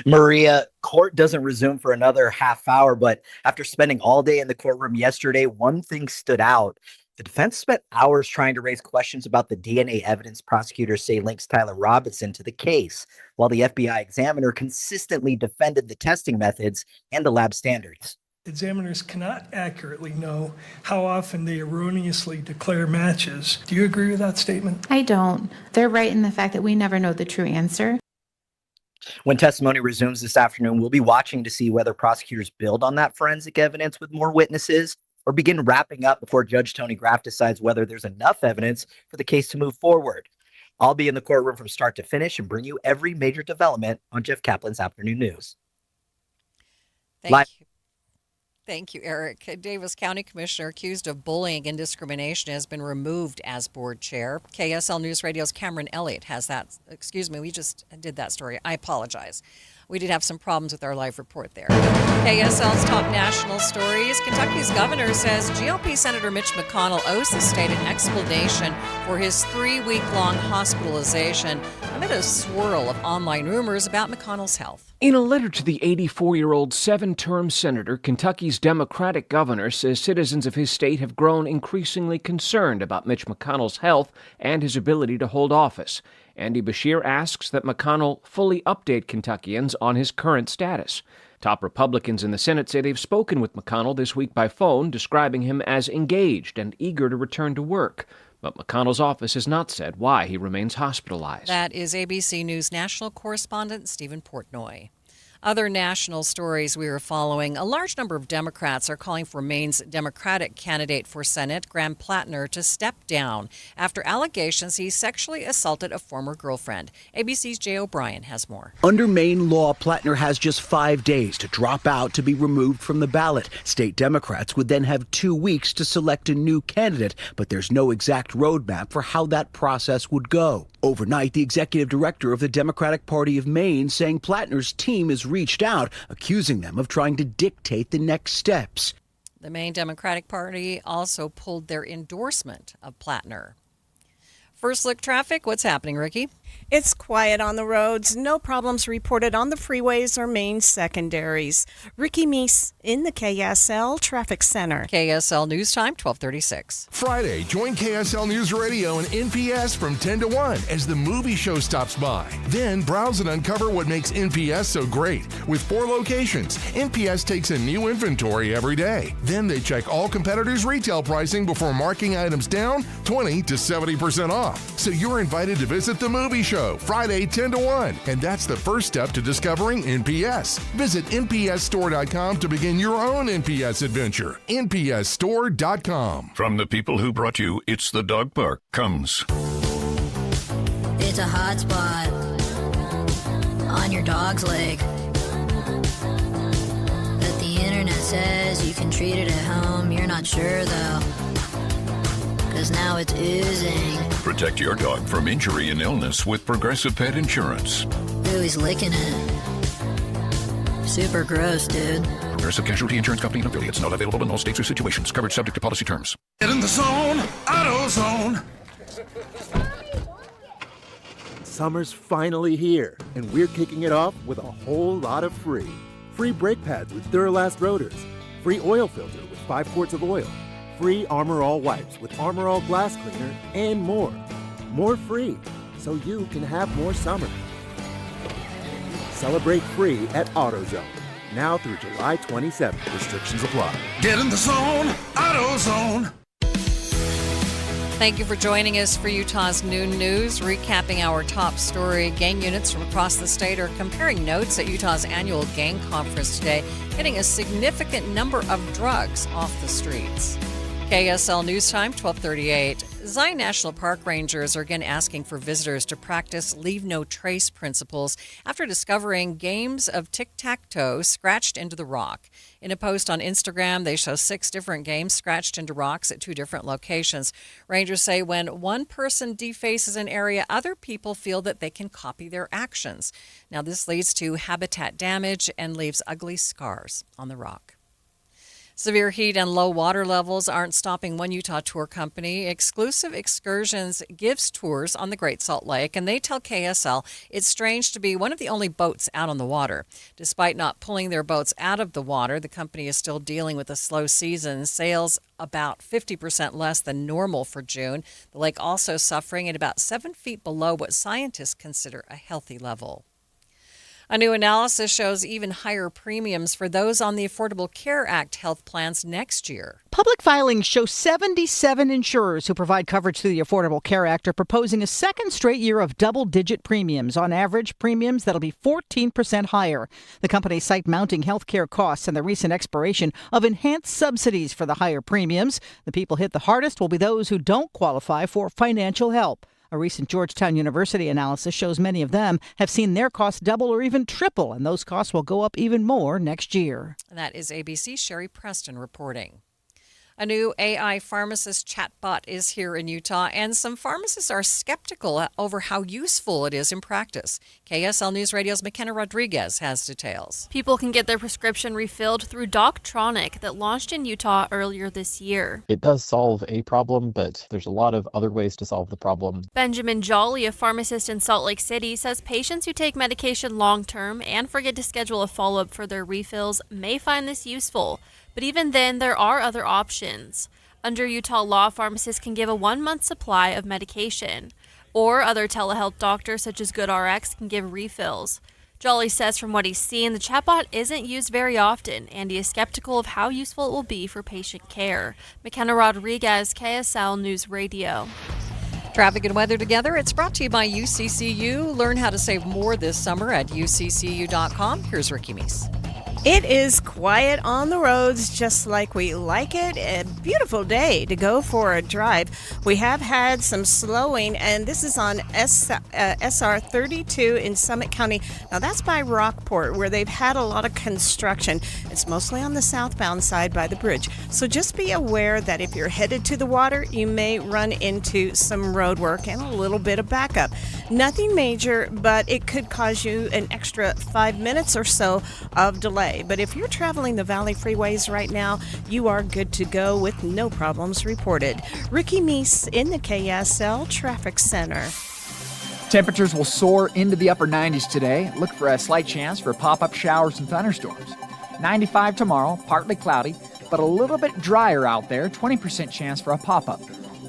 Maria, court doesn't resume for another half hour, but after spending all day in the courtroom yesterday, one thing stood out. The defense spent hours trying to raise questions about the DNA evidence prosecutors say links Tyler Robinson to the case, while the FBI examiner consistently defended the testing methods and the lab standards. Examiners cannot accurately know how often they erroneously declare matches. Do you agree with that statement? I don't. They're right in the fact that we never know the true answer. When testimony resumes this afternoon, we'll be watching to see whether prosecutors build on that forensic evidence with more witnesses or begin wrapping up before Judge Tony Graff decides whether there's enough evidence for the case to move forward. I'll be in the courtroom from start to finish and bring you every major development on Jeff Kaplan's Afternoon News. Thank you, Eric. Davis County Commissioner accused of bullying and discrimination has been removed as board chair. KSL News Radio's Cameron Elliott has that. Excuse me, we just did that story. I apologize. We did have some problems with our live report there. KSL's top national stories. Kentucky's governor says GOP Senator Mitch McConnell owes the state an explanation for his 3-week-long hospitalization amid a swirl of online rumors about McConnell's health. In a letter to the 84-year-old 7-term senator, Kentucky's Democratic governor says citizens of his state have grown increasingly concerned about Mitch McConnell's health and his ability to hold office. Andy Beshear asks that McConnell fully update Kentuckians on his current status. Top Republicans in the Senate say they've spoken with McConnell this week by phone, describing him as engaged and eager to return to work. But McConnell's office has not said why he remains hospitalized. That is ABC News national correspondent Stephen Portnoy. Other national stories we are following. A large number of Democrats are calling for Maine's Democratic candidate for Senate, Graham Plattner, to step down after allegations he sexually assaulted a former girlfriend. ABC's Jay O'Brien has more. Under Maine law, Plattner has just 5 days to drop out to be removed from the ballot. State Democrats would then have 2 weeks to select a new candidate, but there's no exact roadmap for how that process would go. Overnight, the executive director of the Democratic Party of Maine saying Plattner's team has reached out, accusing them of trying to dictate the next steps. The Maine Democratic Party also pulled their endorsement of Plattner. First look traffic, what's happening, Ricky? It's quiet on the roads. No problems reported on the freeways or main secondaries. Ricky Meese in the KSL Traffic Center. KSL News Time, 12:36. Friday, join KSL News Radio and NPS from 10 to 1 as the movie show stops by. Then browse and uncover what makes NPS so great. With 4 locations, NPS takes a new inventory every day. Then they check all competitors' retail pricing before marking items down 20 to 70% off. So you're invited to visit the movie show Friday 10 to 1, and that's the first step to discovering NPS. Visit npsstore.com to begin your own NPS adventure. npsstore.com. From the people who brought you It's the Dog Park comes. It's a hot spot on your dog's leg that the internet says you can treat it at home. You're not sure though, 'cause now it's oozing. Protect your dog from injury and illness with Progressive Pet Insurance. Ooh, he's licking it. Super gross, dude. Progressive Casualty Insurance Company and affiliates. Not available in all states or situations. Coverage subject to policy terms. Get in the zone, AutoZone. Summer's finally here, and we're kicking it off with a whole lot of free. Free brake pads with Duralast rotors. Free oil filter with 5 quarts of oil. Free Armor All wipes with Armor All glass cleaner, and more. More free, so you can have more summer. Celebrate free at AutoZone. Now through July 27th. Restrictions apply. Get in the zone, AutoZone. Thank you for joining us for Utah's Noon News, recapping our top story. Gang units from across the state are comparing notes at Utah's annual gang conference today, getting a significant number of drugs off the streets. KSL News Time, 12:38. Zion National Park rangers are again asking for visitors to practice leave no trace principles after discovering games of tic-tac-toe scratched into the rock. In a post on Instagram, they show 6 different games scratched into rocks at 2 different locations. Rangers say when one person defaces an area, other people feel that they can copy their actions. Now, this leads to habitat damage and leaves ugly scars on the rock. Severe heat and low water levels aren't stopping One Utah Tour Company. Exclusive Excursions gives tours on the Great Salt Lake, and they tell KSL it's strange to be one of the only boats out on the water. Despite not pulling their boats out of the water, the company is still dealing with a slow season. Sales about 50% less than normal for June. The lake also suffering at about 7 feet below what scientists consider a healthy level. A new analysis shows even higher premiums for those on the Affordable Care Act health plans next year. Public filings show 77 insurers who provide coverage through the Affordable Care Act are proposing a second straight year of double-digit premiums. On average, premiums that'll be 14% higher. The companies cite mounting health care costs and the recent expiration of enhanced subsidies for the higher premiums. The people hit the hardest will be those who don't qualify for financial help. A recent Georgetown University analysis shows many of them have seen their costs double or even triple, and those costs will go up even more next year. And that is ABC's Sherry Preston reporting. A new AI pharmacist chatbot is here in Utah, and some pharmacists are skeptical over how useful it is in practice. KSL News Radio's McKenna Rodriguez has details. People can get their prescription refilled through Doctronic that launched in Utah earlier this year. It does solve a problem, but there's a lot of other ways to solve the problem. Benjamin Jolly, a pharmacist in Salt Lake City, says patients who take medication long-term and forget to schedule a follow-up for their refills may find this useful. But even then, there are other options. Under Utah law, pharmacists can give a 1-month supply of medication, or other telehealth doctors such as GoodRx can give refills. Jolly says from what he's seen, the chatbot isn't used very often, and he is skeptical of how useful it will be for patient care. McKenna Rodriguez, KSL News Radio. Traffic and weather together. It's brought to you by UCCU. Learn how to save more this summer at uccu.com. Here's Ricky Meese. It is quiet on the roads, just like we like it. A beautiful day to go for a drive. We have had some slowing, and this is on SR 32 in Summit County. Now, that's by Rockport, where they've had a lot of construction. It's mostly on the southbound side by the bridge. So just be aware that if you're headed to the water, you may run into some road work and a little bit of backup. Nothing major, but it could cause you an extra 5 minutes or so of delay. But if you're traveling the Valley freeways right now, you are good to go with no problems reported. Ricky Meese in the KSL Traffic Center. Temperatures will soar into the upper 90s today. Look for a slight chance for pop-up showers and thunderstorms. 95 tomorrow, partly cloudy, but a little bit drier out there. 20% chance for a pop-up.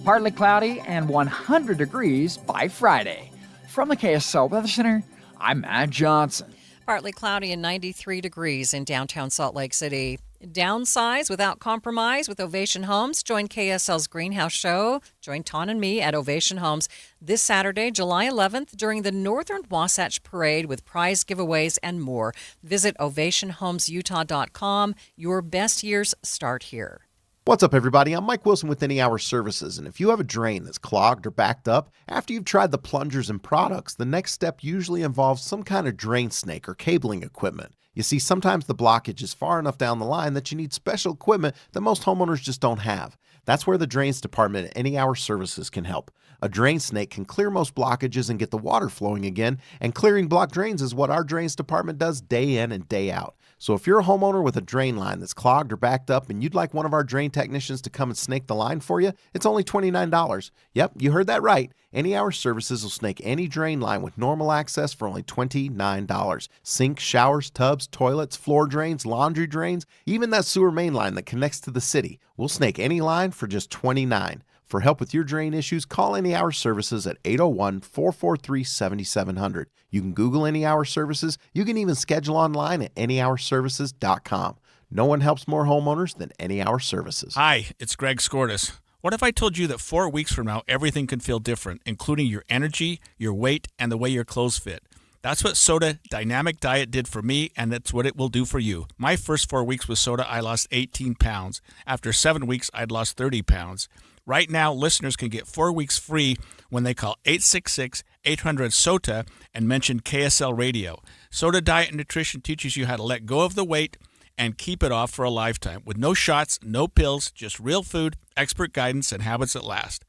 Partly cloudy and 100 degrees by Friday. From the KSL Weather Center, I'm Matt Johnson. Partly cloudy and 93 degrees in downtown Salt Lake City. Downsize without compromise with Ovation Homes. Join KSL's Greenhouse Show. Join Ton and me at Ovation Homes this Saturday, July 11th, during the Northern Wasatch Parade with prize giveaways and more. Visit ovationhomesutah.com. Your best years start here. What's up, everybody? I'm Mike Wilson with Any Hour Services, and if you have a drain that's clogged or backed up, after you've tried the plungers and products, the next step usually involves some kind of drain snake or cabling equipment. You see, sometimes the blockage is far enough down the line that you need special equipment that most homeowners just don't have. That's where the Drains Department at Any Hour Services can help. A drain snake can clear most blockages and get the water flowing again, and clearing blocked drains is what our Drains Department does day in and day out. So if you're a homeowner with a drain line that's clogged or backed up and you'd like one of our drain technicians to come and snake the line for you, it's only $29. Yep, you heard that right. Any Hour Services will snake any drain line with normal access for only $29. Sinks, showers, tubs, toilets, floor drains, laundry drains, even that sewer main line that connects to the city. We'll snake any line for just $29. For help with your drain issues, call Any Hour Services at 801-443-7700. You can Google Any Hour Services. You can even schedule online at anyhourservices.com. No one helps more homeowners than Any Hour Services. Hi, it's Greg Skordas. What if I told you that 4 weeks from now, everything can feel different, including your energy, your weight, and the way your clothes fit? That's what Soda Dynamic Diet did for me, and that's what it will do for you. My first 4 weeks with Soda, I lost 18 pounds. After 7 weeks, I'd lost 30 pounds. Right now, listeners can get 4 weeks free when they call 866-800-SOTA and mention KSL Radio. Soda Diet and Nutrition teaches you how to let go of the weight and keep it off for a lifetime with no shots, no pills, just real food, expert guidance, and habits that last.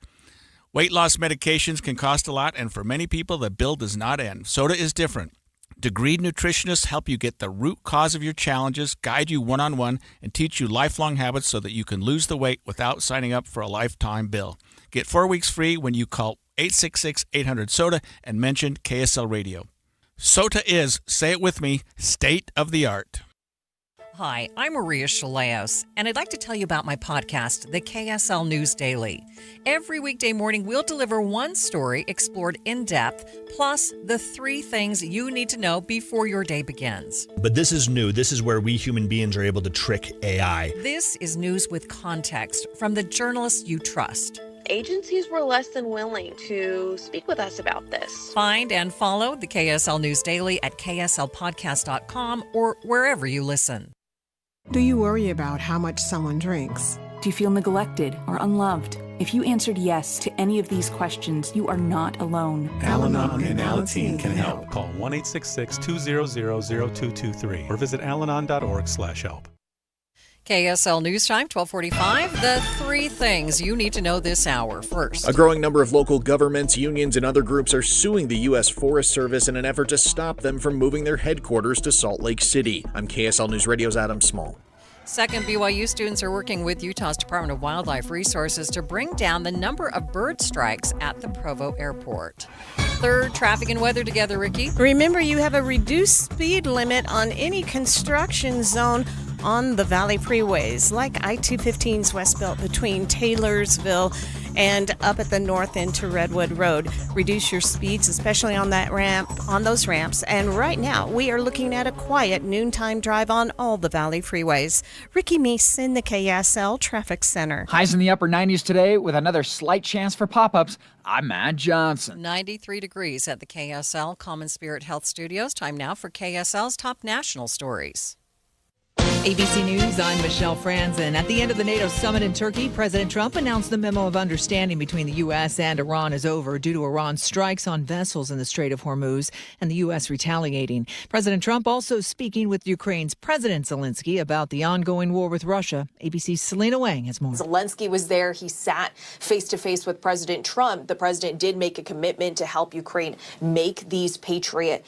Weight loss medications can cost a lot, and for many people, the bill does not end. Soda is different. Degreed nutritionists help you get the root cause of your challenges, guide you one-on-one, and teach you lifelong habits so that you can lose the weight without signing up for a lifetime bill. Get 4 weeks free when you call 866-800-SOTA and mention KSL Radio. SOTA is, say it with me, state of the art. Hi, I'm Maria Chaleos, and I'd like to tell you about my podcast, the KSL News Daily. Every weekday morning, we'll deliver one story explored in depth, plus the 3 things you need to know before your day begins. But this is new. This is where we human beings are able to trick AI. This is news with context from the journalists you trust. Agencies were less than willing to speak with us about this. Find and follow the KSL News Daily at kslpodcast.com or wherever you listen. Do you worry about how much someone drinks? Do you feel neglected or unloved? If you answered yes to any of these questions, you are not alone. Al-Anon and Alateen can help. Call 1-866-200-0223 or visit alanon.org/help. KSL News Time, 1245. The 3 things you need to know this hour. First, a growing number of local governments, unions, and other groups are suing the U.S. Forest Service in an effort to stop them from moving their headquarters to Salt Lake City. I'm KSL News Radio's Adam Small. Second, BYU students are working with Utah's Department of Wildlife Resources to bring down the number of bird strikes at the Provo Airport. Third, traffic and weather together, Ricky. Remember, you have a reduced speed limit on any construction zone on the Valley freeways, like I-215's West Belt between Taylorsville and up at the north end to Redwood Road. Reduce your speeds, especially on that ramp, on those ramps. And right now, we are looking at a quiet noontime drive on all the Valley freeways. Ricky Meese in the KSL Traffic Center. Highs in the upper 90s today with another slight chance for pop-ups. I'm Matt Johnson. 93 degrees at the KSL Common Spirit Health Studios. Time now for KSL's top national stories. ABC News, I'm Michelle Franzen. At the end of the NATO summit in Turkey, President Trump announced the memo of understanding between the U.S. and Iran is over due to Iran's strikes on vessels in the Strait of Hormuz and the U.S. retaliating. President Trump also speaking with Ukraine's President Zelensky about the ongoing war with Russia. ABC's Selena Wang has more. Zelensky was there. He sat face-to-face with President Trump. The president did make a commitment to help Ukraine make these Patriot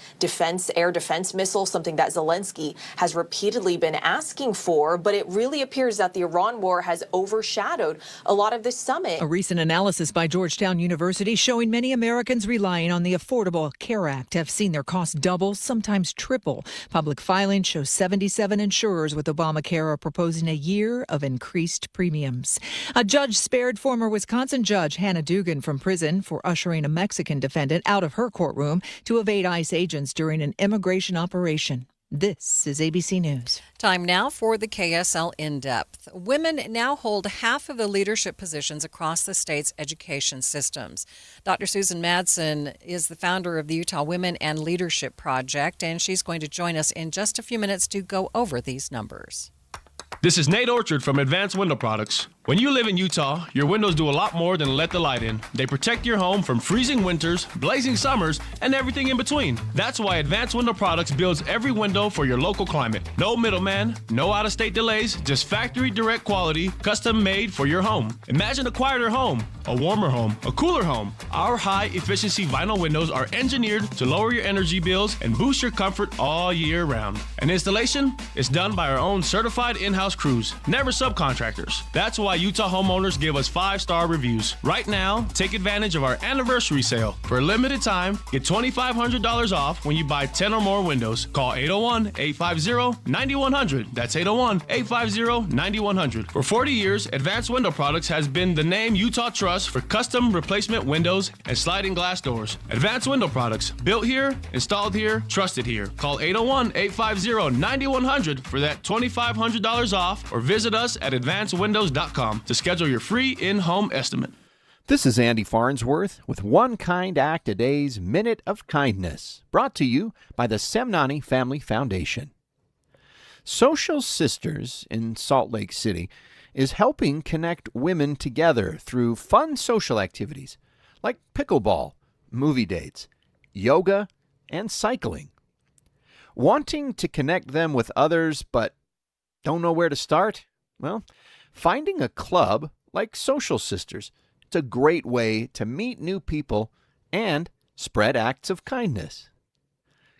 air defense missiles, something that Zelensky has repeatedly been asking for, but it really appears that the Iran war has overshadowed a lot of this summit. A recent analysis by Georgetown University showing many Americans relying on the Affordable Care Act have seen their costs double, sometimes triple. Public filings show 77 insurers with Obamacare are proposing a year of increased premiums. A judge spared former Wisconsin judge Hannah Dugan from prison for ushering a Mexican defendant out of her courtroom to evade ICE agents during an immigration operation. This is ABC News. Time now for the KSL In-Depth. Women now hold half of the leadership positions across the state's education systems. Dr. Susan Madsen is the founder of the Utah Women and Leadership Project, and she's going to join us in just a few minutes to go over these numbers. This is Nate Orchard from Advanced Window Products. When you live in Utah, your windows do a lot more than let the light in. They protect your home from freezing winters, blazing summers, and everything in between. That's why Advanced Window Products builds every window for your local climate. No middleman, no out-of-state delays, just factory direct quality, custom made for your home. Imagine a quieter home, a warmer home, a cooler home. Our high-efficiency vinyl windows are engineered to lower your energy bills and boost your comfort all year round. And installation is done by our own certified in-house crews, never subcontractors. That's why Utah homeowners give us 5-star reviews. Right now, take advantage of our anniversary sale. For a limited time, get $2,500 off when you buy 10 or more windows. Call 801-850-9100. That's 801-850-9100. For 40 years, Advanced Window Products has been the name Utah trusts for custom replacement windows and sliding glass doors. Advanced Window Products, built here, installed here, trusted here. Call 801-850-9100 for that $2,500 off, or visit us at advancedwindows.com to schedule your free in-home estimate. This is Andy Farnsworth with One Kind Act a Day's Minute of Kindness, brought to you by the Semnani Family Foundation. Social Sisters in Salt Lake City is helping connect women together through fun social activities like pickleball, movie dates, yoga, and cycling. Wanting to connect them with others but don't know where to start? Well, finding a club like Social Sisters. It's a great way to meet new people and spread acts of kindness.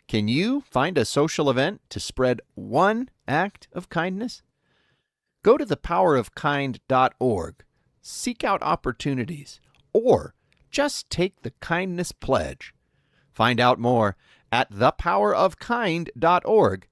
Can you find a social event to spread one act of kindness? Go to thepowerofkind.org, seek out opportunities, or just take the kindness pledge. Find out more at thepowerofkind.org.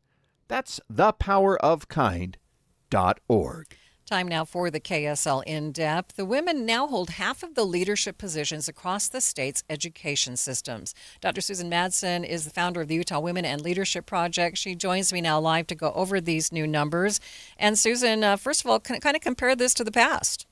That's thepowerofkind.org. Time now for the KSL In-Depth. The women now hold half of the leadership positions across the state's education systems. Dr. Susan Madsen is the founder of the Utah Women and Leadership Project. She joins me now live to go over these new numbers. And Susan, first of all, kind of compare this to the past.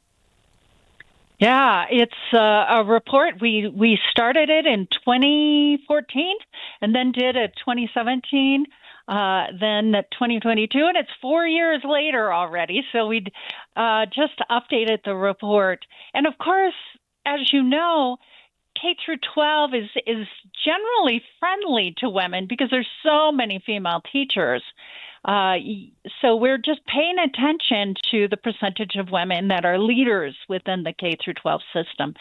Yeah, it's a report. We started it in 2014 and then did a 2017. Then 2022, and it's 4 years later already. So we just updated the report. And of course, as you know, K through 12 is generally friendly to women because there's so many female teachers. So we're just paying attention to the percentage of women that are leaders within the K through 12 system.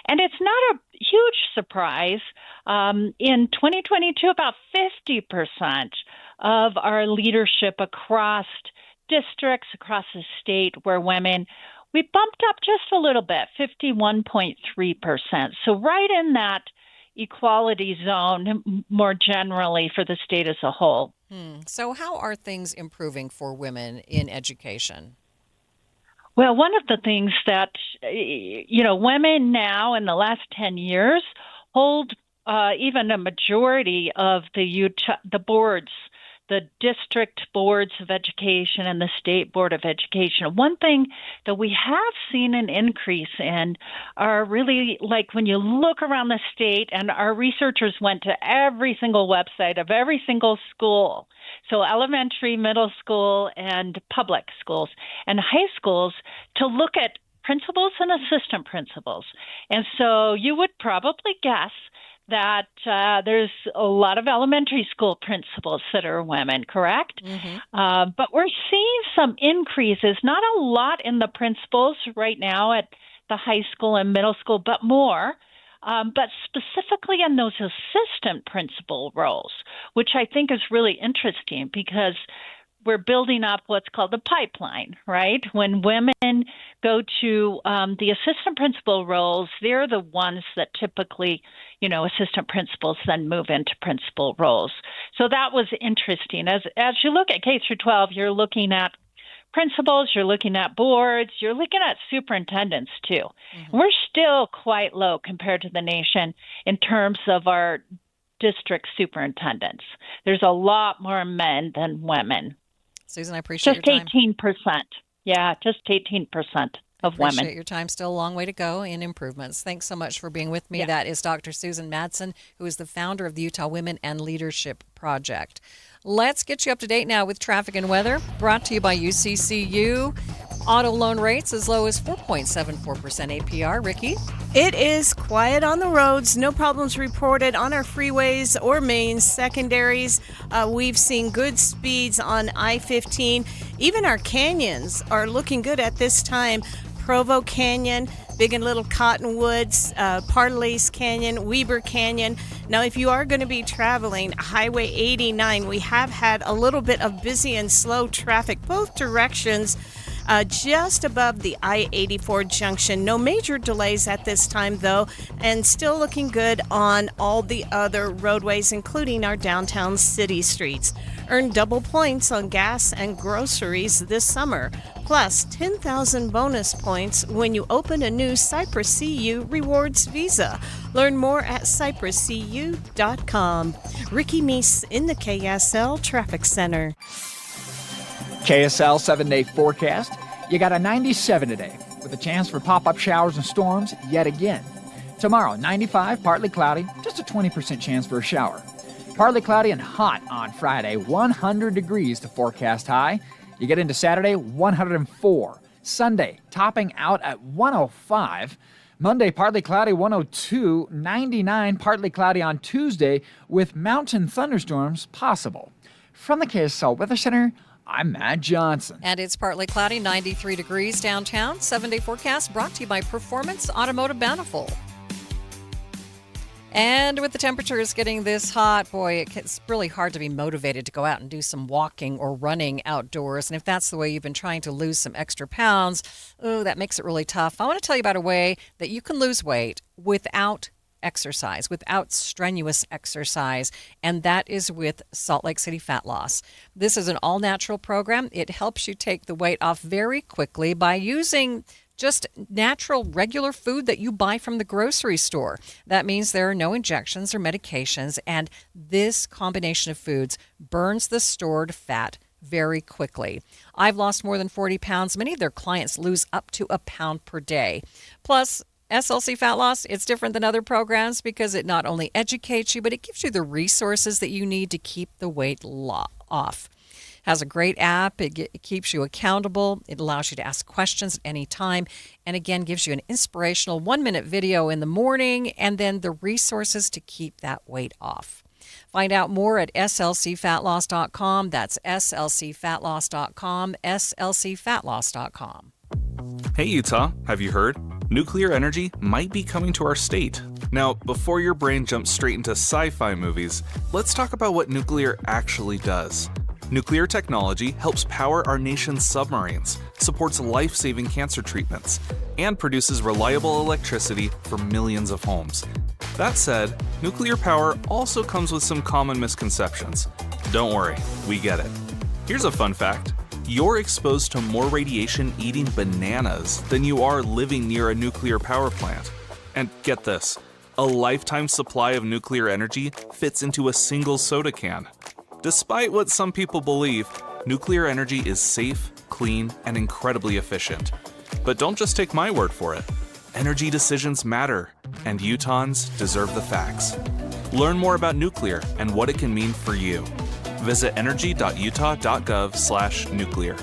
And it's not a huge surprise. In 2022, about 50% of our leadership across districts, across the state were women. We bumped up just a little bit, 51.3%. So right in that equality zone more generally for the state as a whole. So how are things improving for women in education? Well, one of the things that, women now in the last 10 years hold even a majority of the boards, the district boards of education and the state board of education. One thing that we have seen an increase in are really, like when you look around the state, and our researchers went to every single website of every single school, so elementary, middle school, and public schools and high schools, to look at principals and assistant principals. And so you would probably guess that there's a lot of elementary school principals that are women, correct? Mm-hmm. But we're seeing some increases, not a lot in the principals right now at the high school and middle school, but more, but specifically in those assistant principal roles, which I think is really interesting because we're building up what's called the pipeline, right? When women go to the assistant principal roles, they're the ones that typically, assistant principals then move into principal roles. So that was interesting. As you look at K through 12, you're looking at principals, you're looking at boards, you're looking at superintendents too. Mm-hmm. We're still quite low compared to the nation in terms of our district superintendents. There's a lot more men than women. Susan, I appreciate just your time. 18%. Yeah, just 18% of women. Appreciate your time. Still a long way to go in improvements. Thanks so much for being with me. Yeah. That is Dr. Susan Madsen, who is the founder of the Utah Women and Leadership Project. Let's get you up to date now with traffic and weather. Brought to you by UCCU. Auto loan rates as low as 4.74% APR. Ricky? It is quiet on the roads. No problems reported on our freeways or main secondaries. We've seen good speeds on I-15. Even our canyons are looking good at this time. Provo Canyon, Big and Little Cottonwoods, Parleys Canyon, Weber Canyon. Now, if you are going to be traveling Highway 89, we have had a little bit of busy and slow traffic both directions. Just above the I-84 junction. No major delays at this time, though, and still looking good on all the other roadways, including our downtown city streets. Earn double points on gas and groceries this summer, plus 10,000 bonus points when you open a new Cypress CU Rewards Visa. Learn more at cypresscu.com. Ricky Meese in the KSL Traffic Center. KSL 7-day forecast. You got a 97 today with a chance for pop-up showers and storms yet again. Tomorrow, 95, partly cloudy, just a 20% chance for a shower. Partly cloudy and hot on Friday, 100 degrees the forecast high. You get into Saturday, 104. Sunday, topping out at 105. Monday, partly cloudy, 102. 99, partly cloudy on Tuesday with mountain thunderstorms possible. From the KSL Weather Center, I'm Matt Johnson. And it's partly cloudy, 93 degrees downtown. 7-day forecast brought to you by Performance Automotive Bountiful. And with the temperatures getting this hot, boy, it's really hard to be motivated to go out and do some walking or running outdoors. And if that's the way you've been trying to lose some extra pounds, that makes it really tough. I want to tell you about a way that you can lose weight without exercise, without strenuous exercise, and that is with Salt Lake City Fat Loss. This is an all-natural program. It helps you take the weight off very quickly by using just natural, regular food that you buy from the grocery store. That means there are no injections or medications, and this combination of foods burns the stored fat very quickly. I've lost more than 40 pounds. Many of their clients lose up to a pound per day. Plus, SLC Fat Loss, it's different than other programs because it not only educates you, but it gives you the resources that you need to keep the weight off. Has a great app. It keeps you accountable. It allows you to ask questions at any time. And again, gives you an inspirational 1-minute video in the morning and then the resources to keep that weight off. Find out more at slcfatloss.com. That's slcfatloss.com, slcfatloss.com. Hey Utah, have you heard? Nuclear energy might be coming to our state. Now, before your brain jumps straight into sci-fi movies, let's talk about what nuclear actually does. Nuclear technology helps power our nation's submarines, supports life-saving cancer treatments, and produces reliable electricity for millions of homes. That said, nuclear power also comes with some common misconceptions. Don't worry, we get it. Here's a fun fact. You're exposed to more radiation eating bananas than you are living near a nuclear power plant. And get this, a lifetime supply of nuclear energy fits into a single soda can. Despite what some people believe, nuclear energy is safe, clean, and incredibly efficient. But don't just take my word for it. Energy decisions matter, and Utahns deserve the facts. Learn more about nuclear and what it can mean for you. Visit energy.utah.gov/nuclear.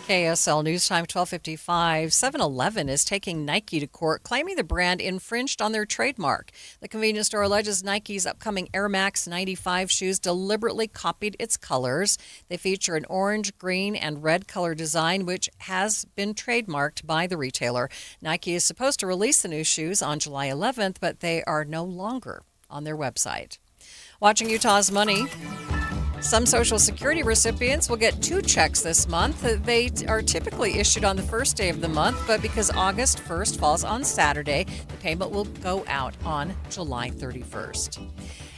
KSL News Time 12:55. 7-Eleven is taking Nike to court, claiming the brand infringed on their trademark. The convenience store alleges Nike's upcoming Air Max 95 shoes deliberately copied its colors. They feature an orange, green, and red color design, which has been trademarked by the retailer. Nike is supposed to release the new shoes on July 11th, but they are no longer on their website. Watching Utah's money. Some Social Security recipients will get 2 checks this month. They are typically issued on the first day of the month, but because August 1st falls on Saturday, the payment will go out on July 31st.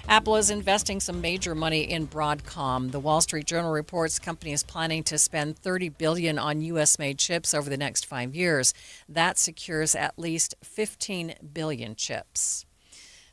Apple is investing some major money in Broadcom. The Wall Street Journal reports the company is planning to spend $30 billion on U.S.-made chips over the next 5 years. That secures at least 15 billion chips.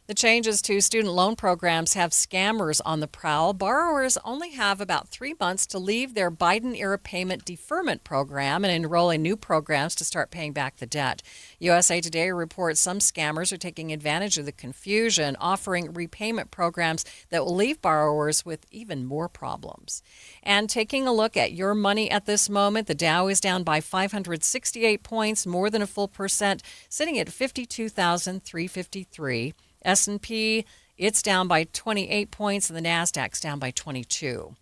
The changes to student loan programs have scammers on the prowl. Borrowers only have about 3 months to leave their Biden-era payment deferment program and enroll in new programs to start paying back the debt. USA Today reports some scammers are taking advantage of the confusion, offering repayment programs that will leave borrowers with even more problems. And taking a look at your money at this moment, the Dow is down by 568 points, more than a full percent, sitting at 52,353. S&P, it's down by 28 points, and the NASDAQ's down by 22.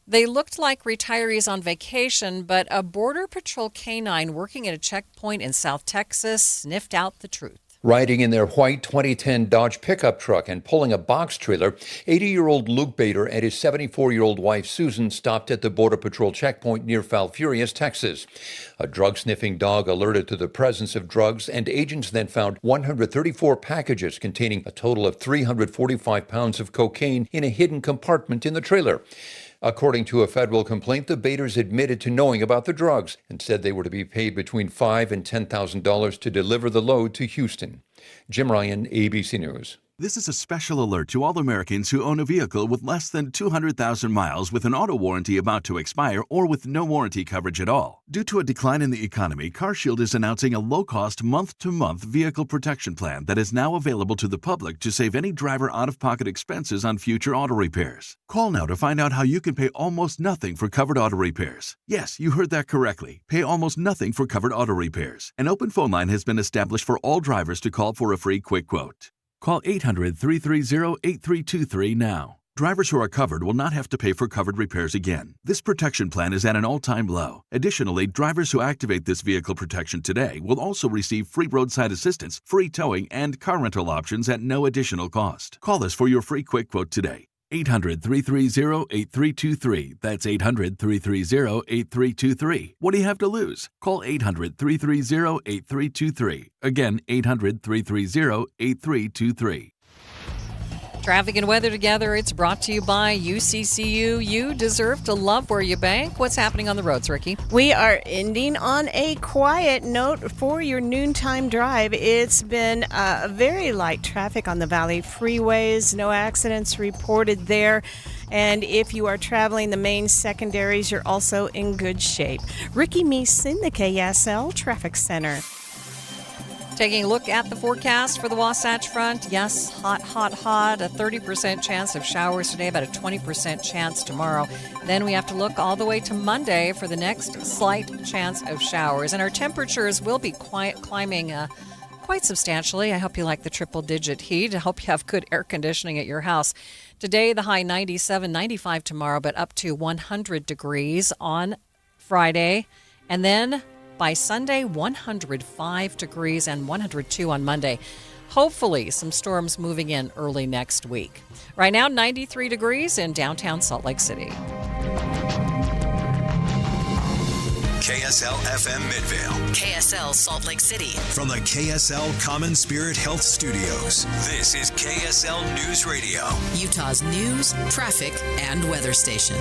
They looked like retirees on vacation, but a Border Patrol canine working at a checkpoint in South Texas sniffed out the truth. Riding in their white 2010 Dodge pickup truck and pulling a box trailer, 80-year-old Luke Bader and his 74-year-old wife Susan stopped at the Border Patrol checkpoint near Falfurrias, Texas. A drug-sniffing dog alerted to the presence of drugs, and agents then found 134 packages containing a total of 345 pounds of cocaine in a hidden compartment in the trailer. According to a federal complaint, the Baders admitted to knowing about the drugs and said they were to be paid between $5,000 and $10,000 to deliver the load to Houston. Jim Ryan, ABC News. This is a special alert to all Americans who own a vehicle with less than 200,000 miles with an auto warranty about to expire or with no warranty coverage at all. Due to a decline in the economy, CarShield is announcing a low-cost month-to-month vehicle protection plan that is now available to the public to save any driver out-of-pocket expenses on future auto repairs. Call now to find out how you can pay almost nothing for covered auto repairs. Yes, you heard that correctly. Pay almost nothing for covered auto repairs. An open phone line has been established for all drivers to call for a free quick quote. Call 800-330-8323 now. Drivers who are covered will not have to pay for covered repairs again. This protection plan is at an all-time low. Additionally, drivers who activate this vehicle protection today will also receive free roadside assistance, free towing, and car rental options at no additional cost. Call us for your free quick quote today. 800-330-8323. That's 800-330-8323. What do you have to lose? Call 800-330-8323. Again, 800-330-8323. Traffic and weather together. It's brought to you by UCCU. You deserve to love where you bank. What's happening on the roads, Ricky? We are ending on a quiet note for your noontime drive. It's been very light traffic on the Valley freeways. No accidents reported there. And if you are traveling the main secondaries, you're also in good shape. Ricky Meeson, the KSL Traffic Center. Taking a look at the forecast for the Wasatch Front. Yes, hot, hot, hot. A 30% chance of showers today, about a 20% chance tomorrow. Then we have to look all the way to Monday for the next slight chance of showers. And our temperatures will be climbing quite substantially. I hope you like the triple-digit heat. I hope you have good air conditioning at your house. Today, the high 97, 95 tomorrow, but up to 100 degrees on Friday. And then by Sunday, 105 degrees and 102 on Monday. Hopefully, some storms moving in early next week. Right now, 93 degrees in downtown Salt Lake City. KSL FM Midvale. KSL Salt Lake City. From the KSL Common Spirit Health Studios, this is KSL News Radio. Utah's news, traffic, and weather station.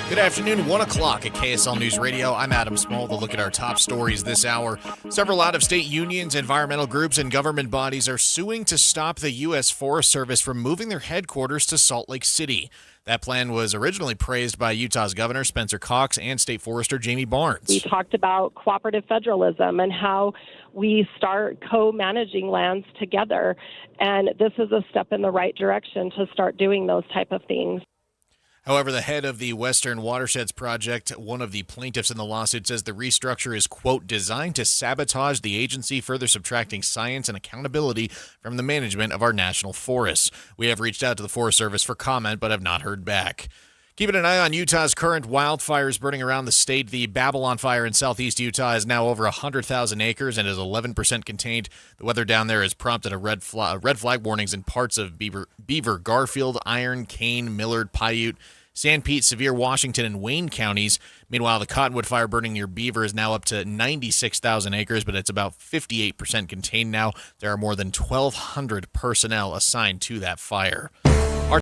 Good afternoon, 1 o'clock at KSL News Radio. I'm Adam Small. To look at our top stories this hour. Several out-of-state unions, environmental groups, and government bodies are suing to stop the U.S. Forest Service from moving their headquarters to Salt Lake City. That plan was originally praised by Utah's Governor Spencer Cox and State Forester Jamie Barnes. We talked about cooperative federalism and how we start co-managing lands together, and this is a step in the right direction to start doing those type of things. However, the head of the Western Watersheds Project, one of the plaintiffs in the lawsuit, says the restructure is, quote, designed to sabotage the agency, further subtracting science and accountability from the management of our national forests. We have reached out to the Forest Service for comment, but have not heard back. Keeping an eye on Utah's current wildfires burning around the state. The Babylon fire in southeast Utah is now over 100,000 acres and is 11% contained. The weather down there has prompted red flag warnings in parts of Beaver, Garfield, Iron, Kane, Millard, Paiute, San Pete, Sevier, Washington, and Wayne counties. Meanwhile, the Cottonwood fire burning near Beaver is now up to 96,000 acres, but it's about 58% contained now. There are more than 1,200 personnel assigned to that fire.